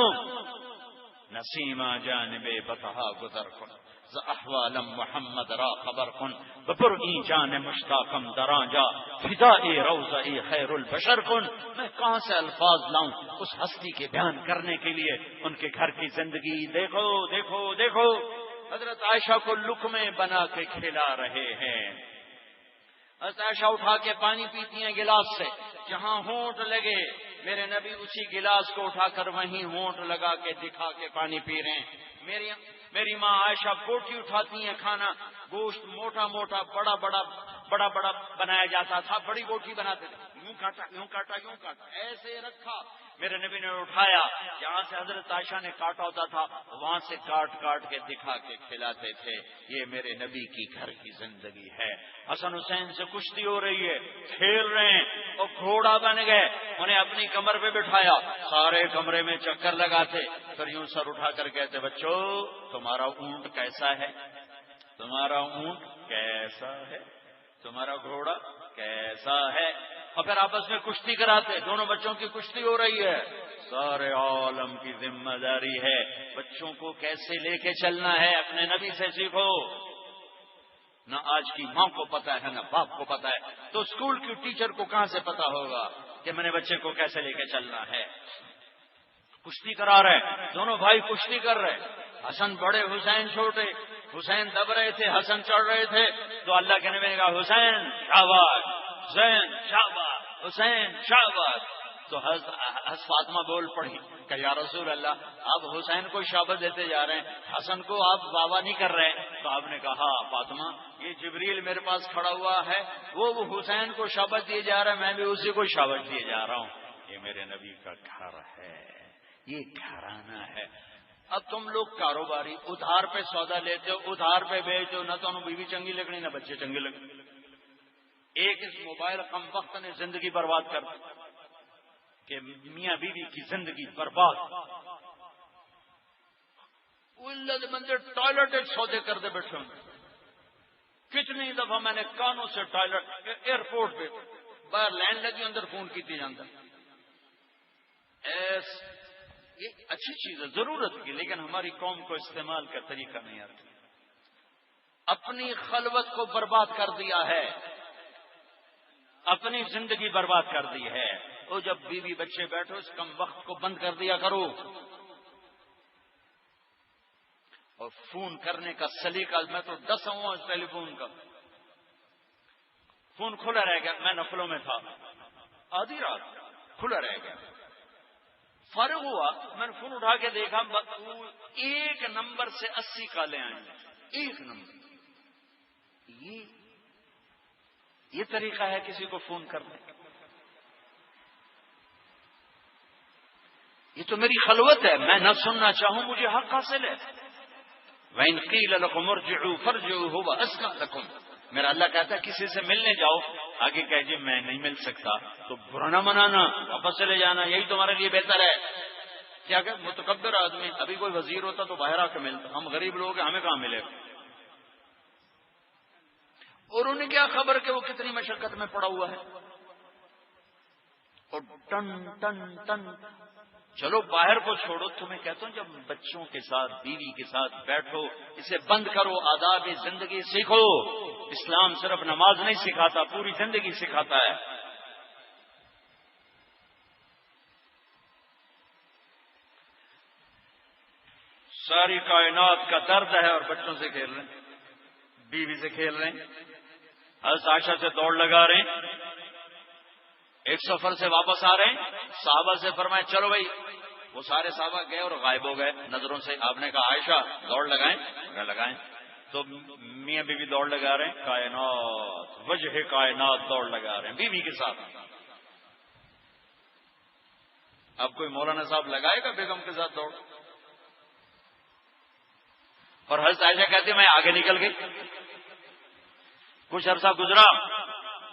نسيما جانب بطها گذر کن ز احوال محمد را خبر کن بپر این جان مشتاقم دران جا فدائی روضائی خیر البشر کن. میں کہاں سے الفاظ لاؤں اس ہستی کے بیان کرنے کے لیے؟ ان کے گھر کی زندگی دیکھو دیکھو دیکھو. حضرت عائشہ کو لقمے بنا کے کھلا رہے ہیں. حضرت عائشہ اٹھا کے پانی پیتی ہیں گلاس سے، جہاں ہونٹ لگے میرے نبی اسی گلاس کو اٹھا کر وہیں ہونٹ لگا کے دکھا کے پانی پی رہے ہیں. میری ماں عائشہ بوٹی اٹھاتی ہیں، کھانا گوشت موٹا موٹا بڑا بڑا بنایا جاتا تھا، بڑی بوٹی بناتے تھے، یوں کاٹا یوں کاٹا یوں کاٹا ایسے رکھا. میرے نبی نے اٹھایا، جہاں سے حضرت عائشہ نے کاٹا ہوتا تھا وہاں سے کاٹ کاٹ کے دکھا کے کھلاتے تھے. یہ میرے نبی کی گھر کی زندگی ہے. حسن حسین سے کشتی ہو رہی ہے، کھیل رہے ہیں، اور گھوڑا بن گئے، انہیں اپنی کمر پہ بٹھایا، سارے کمرے میں چکر لگاتے، پھر یوں سر اٹھا کر کہتے بچوں تمہارا اونٹ کیسا ہے، تمہارا اونٹ کیسا ہے، تمہارا گھوڑا کیسا ہے. اور پھر آپس میں کشتی کراتے، دونوں بچوں کی کشتی ہو رہی ہے. سارے عالم کی ذمہ داری ہے بچوں کو کیسے لے کے چلنا ہے، اپنے نبی سے سیکھو. نہ آج کی ماں کو پتا ہے نہ باپ کو پتا ہے، تو اسکول کی ٹیچر کو کہاں سے پتا ہوگا کہ میں نے بچے کو کیسے لے کے چلنا ہے. کشتی کرا رہے، دونوں بھائی کشتی کر رہے، حسن بڑے حسین چھوٹے. حسین دب رہے تھے، حسن چڑھ رہے تھے، تو اللہ کے نبی نے کہا حسین شاباش، حسین شاباش، حسین شاباش. تو فاطمہ بول پڑی کہ یا رسول اللہ آپ حسین کو شابت دیتے جا رہے ہیں، حسن کو آپ بابا نہیں کر رہے ہیں. تو آپ نے کہا فاطمہ یہ جبریل میرے پاس کھڑا ہوا ہے، وہ حسین کو شابت دیے جا رہا ہے، میں بھی اسی کو شابت دیے جا رہا ہوں. یہ میرے نبی کا گھر ہے، یہ گھرانہ ہے. اب تم لوگ کاروباری ادھار پہ سودا لیتے ہو، ادھار پہ بیچو، نہ تو بیوی چنگی لگنی نہ بچے چنگے لگنے. ایک اس موبائل کم وقت نے زندگی برباد کر دی کہ میاں بیوی کی زندگی برباد. بندے ٹوائلٹ ایک سودے کر دے بیٹھے ہوں. کتنی دفعہ میں نے کانوں سے ٹوائلٹ ایئرپورٹ پہ باہر لائن لگی اندر فون کی جانتا. یہ اچھی چیز ہے ضرورت کی، لیکن ہماری قوم کو استعمال کا طریقہ نہیں آتا. اپنی خلوت کو برباد کر دیا ہے، اپنی زندگی برباد کر دی ہے۔ تو جب بیوی بچے بیٹھو اس کم وقت کو بند کر دیا کرو، اور فون کرنے کا سلیقہ، میں تو ڈسا ہوں ٹیلی فون کا، فون کھلا رہ گیا، میں نفلوں میں تھا، آدھی رات کھلا رہ گیا، فارغ ہوا، میں نے فون اٹھا کے دیکھا، ایک نمبر سے 80 کالیں آئیں، ایک نمبر۔ یہ طریقہ ہے کسی کو فون کرنے کا؟ یہ تو میری خلوت ہے، میں نہ سننا چاہوں مجھے حق حاصل ہے۔ وَإِنْ قِيلَ لَكُمُ ارْجِعُوا فَارْجِعُوا هُوَ أَزْكَىٰ لَكُمْ، میرا اللہ کہتا ہے کسی سے ملنے جاؤ، آگے کہہ جی میں نہیں مل سکتا تو برا نہ منانا، واپس چلے جانا، یہی تمہارے لیے بہتر ہے۔ کیا کہ متکبر آدمی، ابھی کوئی وزیر ہوتا تو باہر آ کے ملتا، ہم غریب لوگ ہیں، ہمیں کہاں ملے گا؟ اور انہیں کیا خبر کہ وہ کتنی مشقت میں پڑا ہوا ہے، اور ٹن ٹن ٹن۔ چلو باہر کو چھوڑو، تمہیں کہتا ہوں جب بچوں کے ساتھ بیوی کے ساتھ بیٹھو اسے بند کرو، آداب زندگی سیکھو۔ اسلام صرف نماز نہیں سکھاتا، پوری زندگی سکھاتا ہے۔ ساری کائنات کا درد ہے اور بچوں سے کھیل رہے ہیں، بیوی سے کھیل رہے ہیں، حضرت عائشہ سے دوڑ لگا رہے ہیں، ایک سفر سے واپس آ رہے ہیں، صحابہ سے فرمائے چلو بھائی، وہ سارے صحابہ گئے اور غائب ہو گئے نظروں سے۔ آپ نے کہا عائشہ دوڑ لگائیں، لگائیں، تو میاں بیوی دوڑ لگا رہے ہیں، کائنات وجہ کائنات دوڑ لگا رہے ہیں بیوی کے ساتھ۔ اب کوئی مولانا صاحب لگائے گا بیگم کے ساتھ دوڑ؟ اور حضرت عائشہ کہتی میں آگے نکل گئی۔ کچھ عرصہ گزرا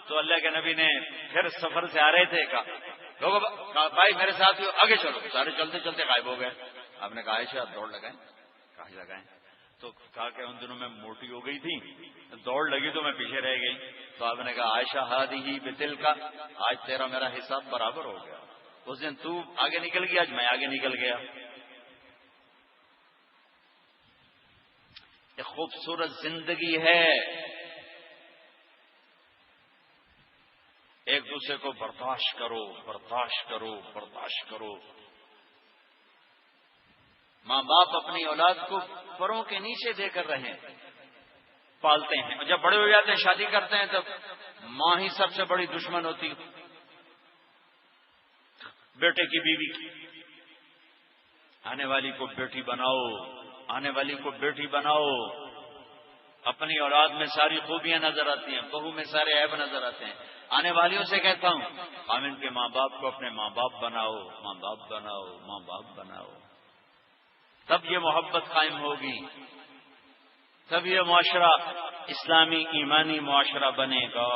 تو اللہ کے نبی نے پھر سفر سے آ رہے تھے، کہا بھائی میرے ساتھ آگے چلو، سارے چلتے چلتے غائب ہو گئے۔ آپ نے کہا عائشہ دوڑ لگائیں، کہاں لگائیں؟ تو کہا کہ ان دنوں میں موٹی ہو گئی تھی، دوڑ لگی تو میں پیچھے رہ گئی۔ تو آپ نے کہا عائشہ ہادی بتل کا، آج تیرا میرا حساب برابر ہو گیا، اس دن تو آگے نکل گیا، آج میں آگے نکل گیا۔ یہ خوبصورت زندگی ہے، ایک دوسرے کو برداشت کرو، برداشت کرو، برداشت کرو۔ ماں باپ اپنی اولاد کو پروں کے نیچے دے کر رہیں، پالتے ہیں، اور جب بڑے ہو جاتے ہیں شادی کرتے ہیں تب ماں ہی سب سے بڑی دشمن ہوتی ہے بیٹے کی بیوی کی۔ آنے والی کو بیٹی بناؤ، آنے والی کو بیٹی بناؤ۔ اپنی اولاد میں ساری خوبیاں نظر آتی ہیں، بہو میں سارے عیب نظر آتے ہیں۔ آنے والیوں سے کہتا ہوں آمن کے ماں باپ کو اپنے ماں باپ بناؤ، ماں باپ بناؤ، ماں باپ بناؤ، تب یہ محبت قائم ہوگی، تب یہ معاشرہ اسلامی ایمانی معاشرہ بنے گا۔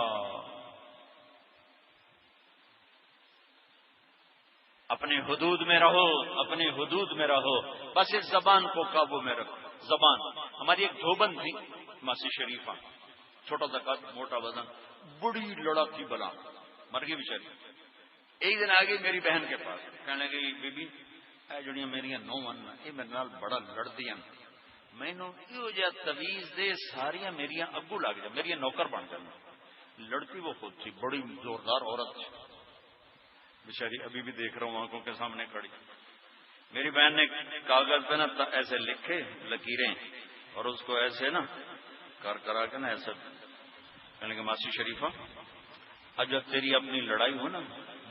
اپنی حدود میں رہو، اپنی حدود میں رہو، بس اس زبان کو قابو میں رکھو۔ زبان ہماری ایک دھوبن تھی ماسی شریفہ، چھوٹا سا قد، موٹا وزن، بڑی لڑاکی بلا، مر گئی بیچاری۔ ایک دن آ گئی میری بہن کے پاس، کہنے لگی بی بی اے جڑیاں میریاں نوہن یہ میرے نال بڑا لڑدیاں، مینوں یہ جہا تویز دے ساریاں میریاں اگو لگ جا، میری نوکر بن جانا۔ لڑکی وہ خود تھی، بڑی زوردار عورت تھی بیچاری، ابھی بھی دیکھ رہا ہوں آنکھوں کے سامنے کھڑی۔ میری بہن نے کاغذ پہ نا ایسے لکھے لکیریں، اور اس کو ایسے نا کرا کے نا ایسا، کہنے کہ ماسی شریفہ اب جب تیری اپنی لڑائی ہو نا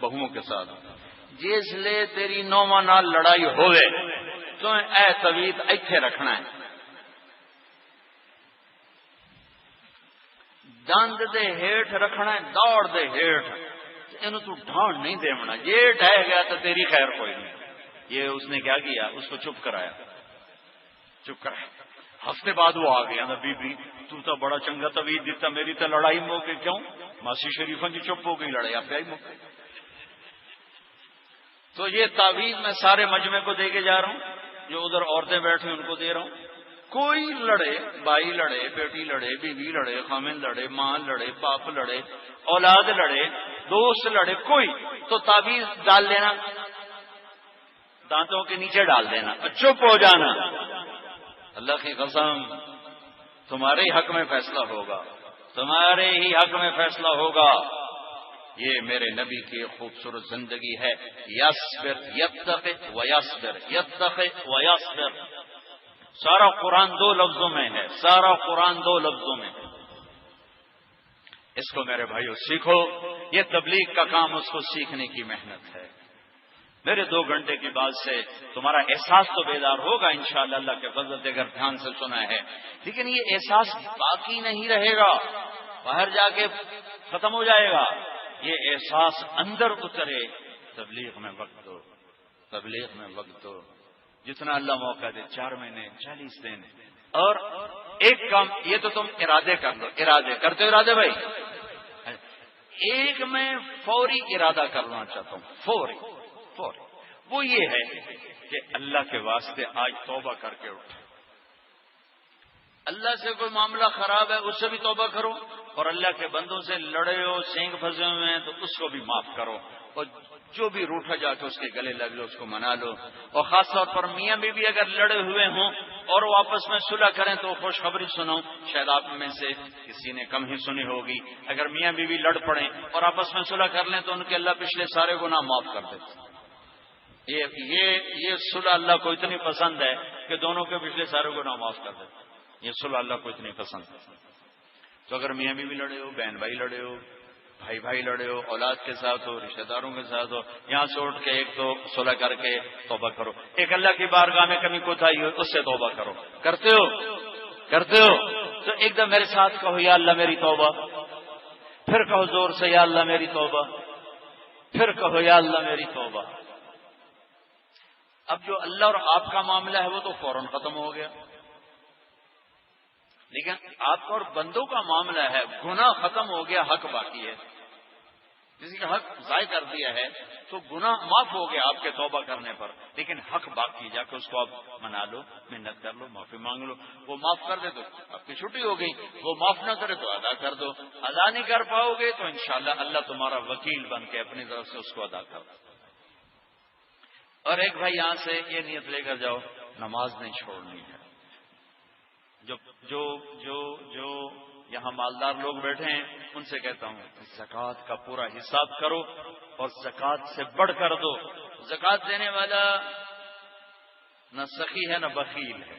بہوؤں کے ساتھ، جس لے تیری نوواں نال لڑائی ہوئے تو اے توید ایتھے رکھنا ہے، دند دے ہیٹھ رکھنا ہے، دوڑ دے ہیٹھ، اینو تو ڈھانڈ نہیں دیونا، یہ ڈھہ گیا تو تیری خیر کوئی نہیں۔ یہ اس نے کیا کیا، اس کو چپ کرایا، چپ کرایا۔ ہفتے بعد وہ آ گیا نا، بی بی تو بڑا چنگا توید دیتا، میری تو لڑائی موقع کیوں؟ ماسی شریفہ کی چپ ہو گئی، لڑائی آپ ہی موقع۔ تو یہ تعویذ میں سارے مجمع کو دے کے جا رہا ہوں، جو ادھر عورتیں بیٹھی ان کو دے رہا ہوں۔ کوئی لڑے، بھائی لڑے، بیٹی لڑے، بیوی لڑے، خامن لڑے، ماں لڑے، باپ لڑے، اولاد لڑے، دوست لڑے، کوئی تو تعویذ ڈال لینا، دانتوں کے نیچے ڈال دینا، چپ ہو جانا۔ اللہ کی قسم تمہارے ہی حق میں فیصلہ ہوگا، تمہارے ہی حق میں فیصلہ ہوگا۔ یہ میرے نبی کی خوبصورت زندگی ہے۔ یصبر یتقی ویصبر، یتقی ویصبر۔ سارا قرآن دو لفظوں میں ہے، سارا قرآن دو لفظوں میں ہے۔ اس کو میرے بھائیو سیکھو، یہ تبلیغ کا کام، اس کو سیکھنے کی محنت ہے۔ میرے 2 گھنٹے کی بات سے تمہارا احساس تو بیدار ہوگا انشاءاللہ، اللہ کے فضل سے اگر دھیان سے سنا ہے، لیکن یہ احساس باقی نہیں رہے گا، باہر جا کے ختم ہو جائے گا۔ یہ احساس اندر اترے، تبلیغ میں وقت دو، تبلیغ میں وقت دو، جتنا اللہ موقع دے، 4 مہینے 40 دن۔ اور ایک کام یہ تو تم ارادے کر لو، ارادے کرتے ہو ارادے بھائی؟ ایک میں فوری ارادہ کرنا چاہتا ہوں، فوری وہ یہ ہے کہ اللہ کے واسطے آج توبہ کر کے اٹھو۔ اللہ سے کوئی معاملہ خراب ہے اس سے بھی توبہ کرو، اور اللہ کے بندوں سے لڑے ہو، سینگ پھنسے ہوئے ہیں تو اس کو بھی معاف کرو، اور جو بھی روٹھا جا کے اس کے گلے لگ لو، اس کو منا لو۔ اور خاص طور پر میاں بیوی اگر لڑے ہوئے ہوں اور وہ آپس میں صلح کریں تو خوشخبری سناؤ، شاید آپ میں سے کسی نے کم ہی سنی ہوگی۔ اگر میاں بیوی لڑ پڑیں اور آپس میں صلح کر لیں تو ان کے اللہ پچھلے سارے گناہ معاف کر دیتے۔ یہ صلح اللہ کو اتنی پسند ہے کہ دونوں کے پچھلے سارے گناہ معاف کر دیتے۔ یہ صلح اللہ کو اتنی پسند ہے۔ تو اگر میاں بیوی لڑے ہو، بہن بھائی لڑے ہو، بھائی بھائی لڑے ہو، اولاد کے ساتھ ہو، رشتہ داروں کے ساتھ ہو، یہاں سے اٹھ کے ایک تو صلح کر کے توبہ کرو۔ ایک اللہ کی بارگاہ میں کمی کوتاہی ہو اس سے توبہ کرو۔ کرتے ہو تو ایک دم میرے ساتھ کہو یا اللہ میری توبہ، پھر کہو زور سے یا اللہ میری توبہ، پھر کہو یا اللہ میری توبہ۔ اب جو اللہ اور آپ کا معاملہ ہے وہ تو فوراً ختم ہو گیا، لیکن آپ کا اور بندوں کا معاملہ ہے، گناہ ختم ہو گیا، حق باقی ہے۔ کسی کا حق ضائع کر دیا ہے تو گناہ معاف ہو گیا آپ کے توبہ کرنے پر، لیکن حق باقی، جا کے اس کو آپ منا لو، منت کر لو، معافی مانگ لو۔ وہ معاف کر دے تو آپ کی چھٹی ہو گئی، وہ معاف نہ کرے تو ادا کر دو۔ ادا نہیں کر پاؤ گے تو انشاءاللہ اللہ تمہارا وکیل بن کے اپنی طرف سے اس کو ادا کر دو۔ اور ایک بھائی یہاں سے یہ نیت لے کر جاؤ، نماز نہیں چھوڑنی ہے۔ جو یہاں مالدار لوگ بیٹھے ہیں ان سے کہتا ہوں زکوٰۃ کا پورا حساب کرو اور زکوٰۃ سے بڑھ کر دو۔ زکوٰۃ دینے والا نہ سخی ہے نہ بخیل ہے،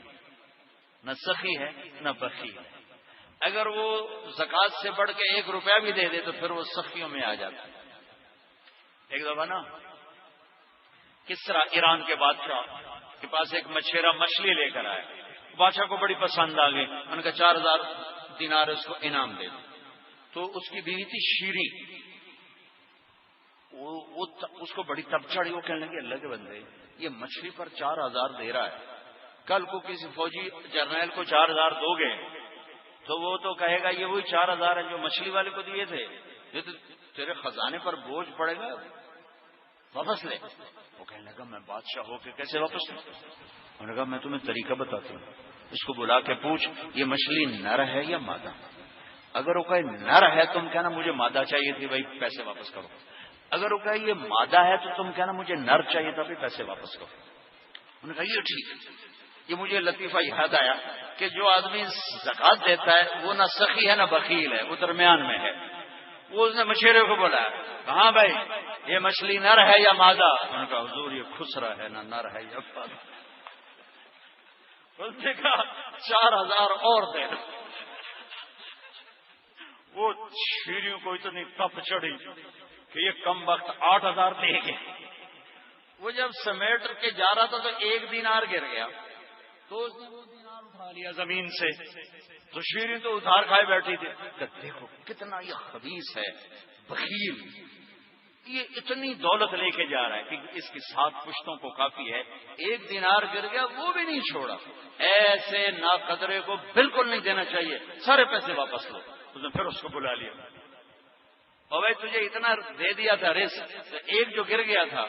نہ سخی ہے نہ بخیل ہے۔ اگر وہ زکوٰۃ سے بڑھ کے 1 روپیہ بھی دے دے تو پھر وہ سخیوں میں آ جاتا ہے۔ ایک دفعہ نا کسرا ایران کے بادشاہ کے پاس ایک مچھیرا مچھلی لے کر آیا، بادشاہ کو بڑی پسند آ گئی، ان کا 4000 دینار اس کو انعام دے دو۔ تو اس کی بیوی تھی شیریں، وہ اس کو بڑی تب چڑھی، وہ کہنے لگی اللہ کے بندے یہ مچھلی پر 4000 دے رہا ہے، کل کو کسی فوجی جرنیل کو 4000 دو گے تو وہ تو کہے گا یہ وہی 4000 ہے جو مچھلی والے کو دیے تھے، یہ تو تیرے خزانے پر بوجھ پڑے گا، واپس لے۔ وہ کہنے لگا میں بادشاہ ہو کے کیسے واپس لوں؟ انہوں نے کہا میں تمہیں طریقہ بتاتا ہوں، اس کو بلا کے پوچھ یہ مچھلی نر ہے یا مادہ؟ اگر وہ کہے نر ہے تم کہنا مجھے مادہ چاہیے تھی بھائی پیسے واپس کرو، اگر وہ کہے یہ مادہ ہے تو تم کہنا مجھے نر چاہیے تھا بھائی پیسے واپس کرو۔ انہوں نے کہا یہ ٹھیک ہے۔ یہ مجھے لطیفہ یاد آیا کہ جو آدمی زکوٰۃ دیتا ہے وہ نہ سخی ہے نہ بخیل ہے، وہ درمیان میں ہے۔ وہ اس نے مچھیرے کو بولا کہاں بھائی یہ مچھلی نر ہے یا مادہ؟ انہوں نے کہا حضور یہ خسرا ہے، نہ نر ہے یا مادہ۔ اس نے کہا 4000 اور دے دو۔ وہ شیریوں کو اتنی تپ چڑھی کہ یہ کم وقت 8000 دے گے۔ وہ جب سمیٹ کے جا رہا تھا تو 1 دینار گر گیا، تو اس نے وہ دینار اٹھا لیا زمین سے، تو شیریں تو ادھار کھائے بیٹھی تھی کہ دیکھو کتنا یہ خبیث ہے، بخیل، یہ اتنی دولت لے کے جا رہا ہے کہ اس کی 7 پشتوں کو کافی ہے، 1 دینار گر گیا وہ بھی نہیں چھوڑا۔ ایسے ناقدرے کو بالکل نہیں دینا چاہیے، سارے پیسے واپس لو۔ اس نے پھر اس کو بلا لیا اور بھائی تجھے اتنا دے دیا تھا رزق، تو 1 جو گر گیا تھا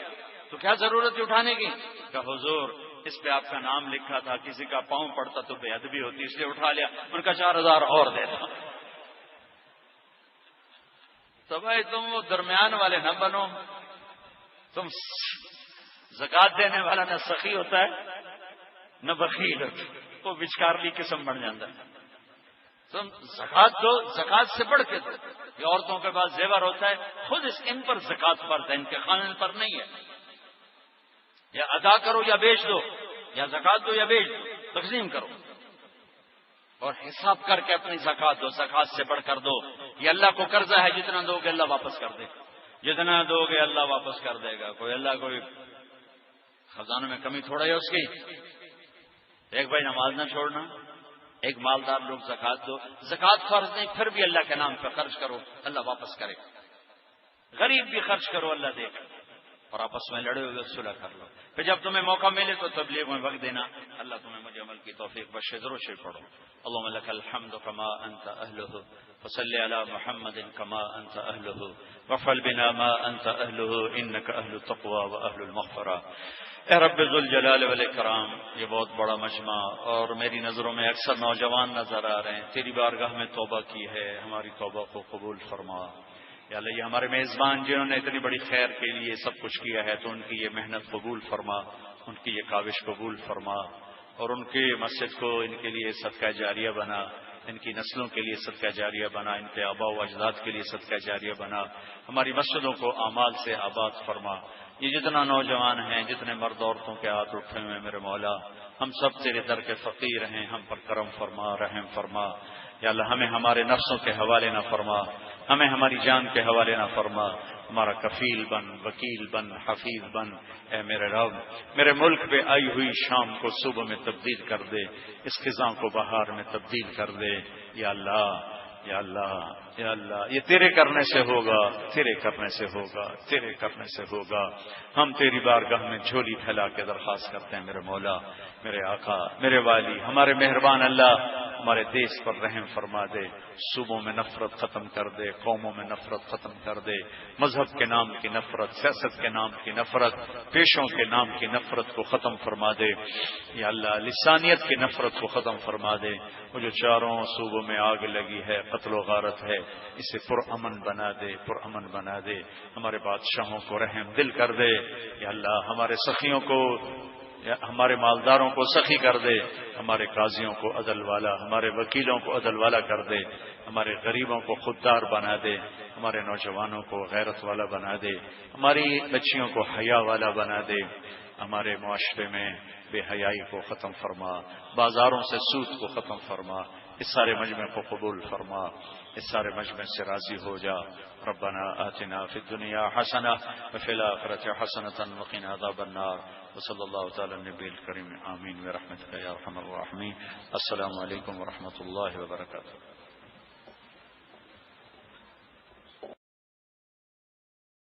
تو کیا ضرورت تھی اٹھانے کی؟ کہ حضور اس پہ آپ کا نام لکھا تھا، کسی کا پاؤں پڑتا تو بے ادبی ہوتی اس لیے اٹھا لیا۔ ان کا 4000 اور دیتا۔ تو بھائی تم وہ درمیان والے نہ بنو، تم زکات دینے والا نہ سخی ہوتا ہے نہ بخیل ہوتا، وہ وچکارلی قسم بن جاتا ہے۔ تم زکات دو، زکات سے بڑھ کے دو. یہ عورتوں کے پاس زیور ہوتا ہے، خود ان پر زکات فرض ہے، ان کے خاندان پر نہیں ہے. یا ادا کرو یا بیچ دو، یا زکات دو یا بیچ دو، تقسیم کرو اور حساب کر کے اپنی زکات دو. زکات سے بڑھ کر دو. یہ اللہ کو قرضہ ہے، جتنا دو گے اللہ واپس کر دے گا، جتنا دو گے اللہ واپس کر دے گا. کوئی خزانوں میں کمی تھوڑا ہے اس کی. ایک بھائی نماز نہ چھوڑنا، ایک مالدار لوگ زکات دو. زکات فرض نہیں، پھر بھی اللہ کے نام پہ خرچ کرو، اللہ واپس کرے گا. غریب بھی خرچ کرو، اللہ دے گا. اور آپس میں لڑے ہوئے صلح کر لو. پھر جب تمہیں موقع ملے تو تبلیغ میں وقت دینا. اللہ تمہیں مجھے عمل کی توفیق بخشے. ضرور شریف پڑھو. اللهم لك الحمد كما انت اهله وصل على محمد كما انت اهله وافعل بنا ما انت اهله انك اهل التقوى واهل المغفرة. اے رب ذوالجلال والاکرام، یہ بہت بڑا مجمع اور میری نظروں میں اکثر نوجوان نظر آ رہے ہیں. تیری بارگاہ میں توبہ کی ہے، ہماری توبہ کو قبول فرما. یا اللہ، یہ ہمارے میزبان جنہوں نے اتنی بڑی خیر کے لیے سب کچھ کیا ہے، تو ان کی یہ محنت قبول فرما، ان کی یہ کاوش قبول فرما، اور ان کی مسجد کو ان کے لیے صدقہ جاریہ بنا، ان کی نسلوں کے لیے صدقہ جاریہ بنا، ان کے آباء و اجداد کے لیے صدقہ جاریہ بنا. ہماری مسجدوں کو اعمال سے آباد فرما. یہ جتنا نوجوان ہیں، جتنے مرد عورتوں کے ہاتھ اٹھے ہوئے ہیں میرے مولا، ہم سب تیرے در کے فقیر ہیں، ہم پر کرم فرما، رحم فرما. یا اللہ، ہمیں ہمارے نفسوں کے حوالے نہ فرما، ہمیں ہماری جان کے حوالے نہ فرما. ہمارا کفیل بن، وکیل بن، حفیظ بن. اے میرے رب، میرے ملک پہ آئی ہوئی شام کو صبح میں تبدیل کر دے، اس خزاں کو بہار میں تبدیل کر دے. یا اللہ، یا اللہ، یا اللہ، یہ تیرے کرنے سے ہوگا، تیرے کرنے سے ہوگا، تیرے کرنے سے ہوگا. ہم تیری بارگاہ میں جھولی پھیلا کے درخواست کرتے ہیں میرے مولا، میرے آقا، میرے والی، ہمارے مہربان اللہ، ہمارے دیش پر رحم فرما دے. صوبوں میں نفرت ختم کر دے، قوموں میں نفرت ختم کر دے. مذہب کے نام کی نفرت، سیاست کے نام کی نفرت، پیشوں کے نام کی نفرت کو ختم فرما دے. یا اللہ، لسانیت کی نفرت کو ختم فرما دے. وہ جو چاروں صوبوں میں آگ لگی ہے، قتل و غارت ہے، اسے پرامن بنا دے، پرامن بنا دے. ہمارے بادشاہوں کو رحم دل کر دے. یا اللہ، ہمارے سخیوں کو، ہمارے مالداروں کو سخی کر دے، ہمارے قاضیوں کو عدل والا، ہمارے وکیلوں کو عدل والا کر دے، ہمارے غریبوں کو خوددار بنا دے، ہمارے نوجوانوں کو غیرت والا بنا دے، ہماری بچیوں کو حیا والا بنا دے. ہمارے معاشرے میں بے حیائی کو ختم فرما، بازاروں سے سود کو ختم فرما. اس سارے مجمع کو قبول فرما، اس سارے مجمع سے راضی ہو جا. ربنا آتنا فی الدنیا حسنہ وفی الآخرۃ حسنۃ وقنا عذاب النار. وصلی اللہ تعالی النبی الکریم. آمین برحمتک یا ارحم الراحمین. السلام علیکم ورحمۃ اللہ وبرکاتہ.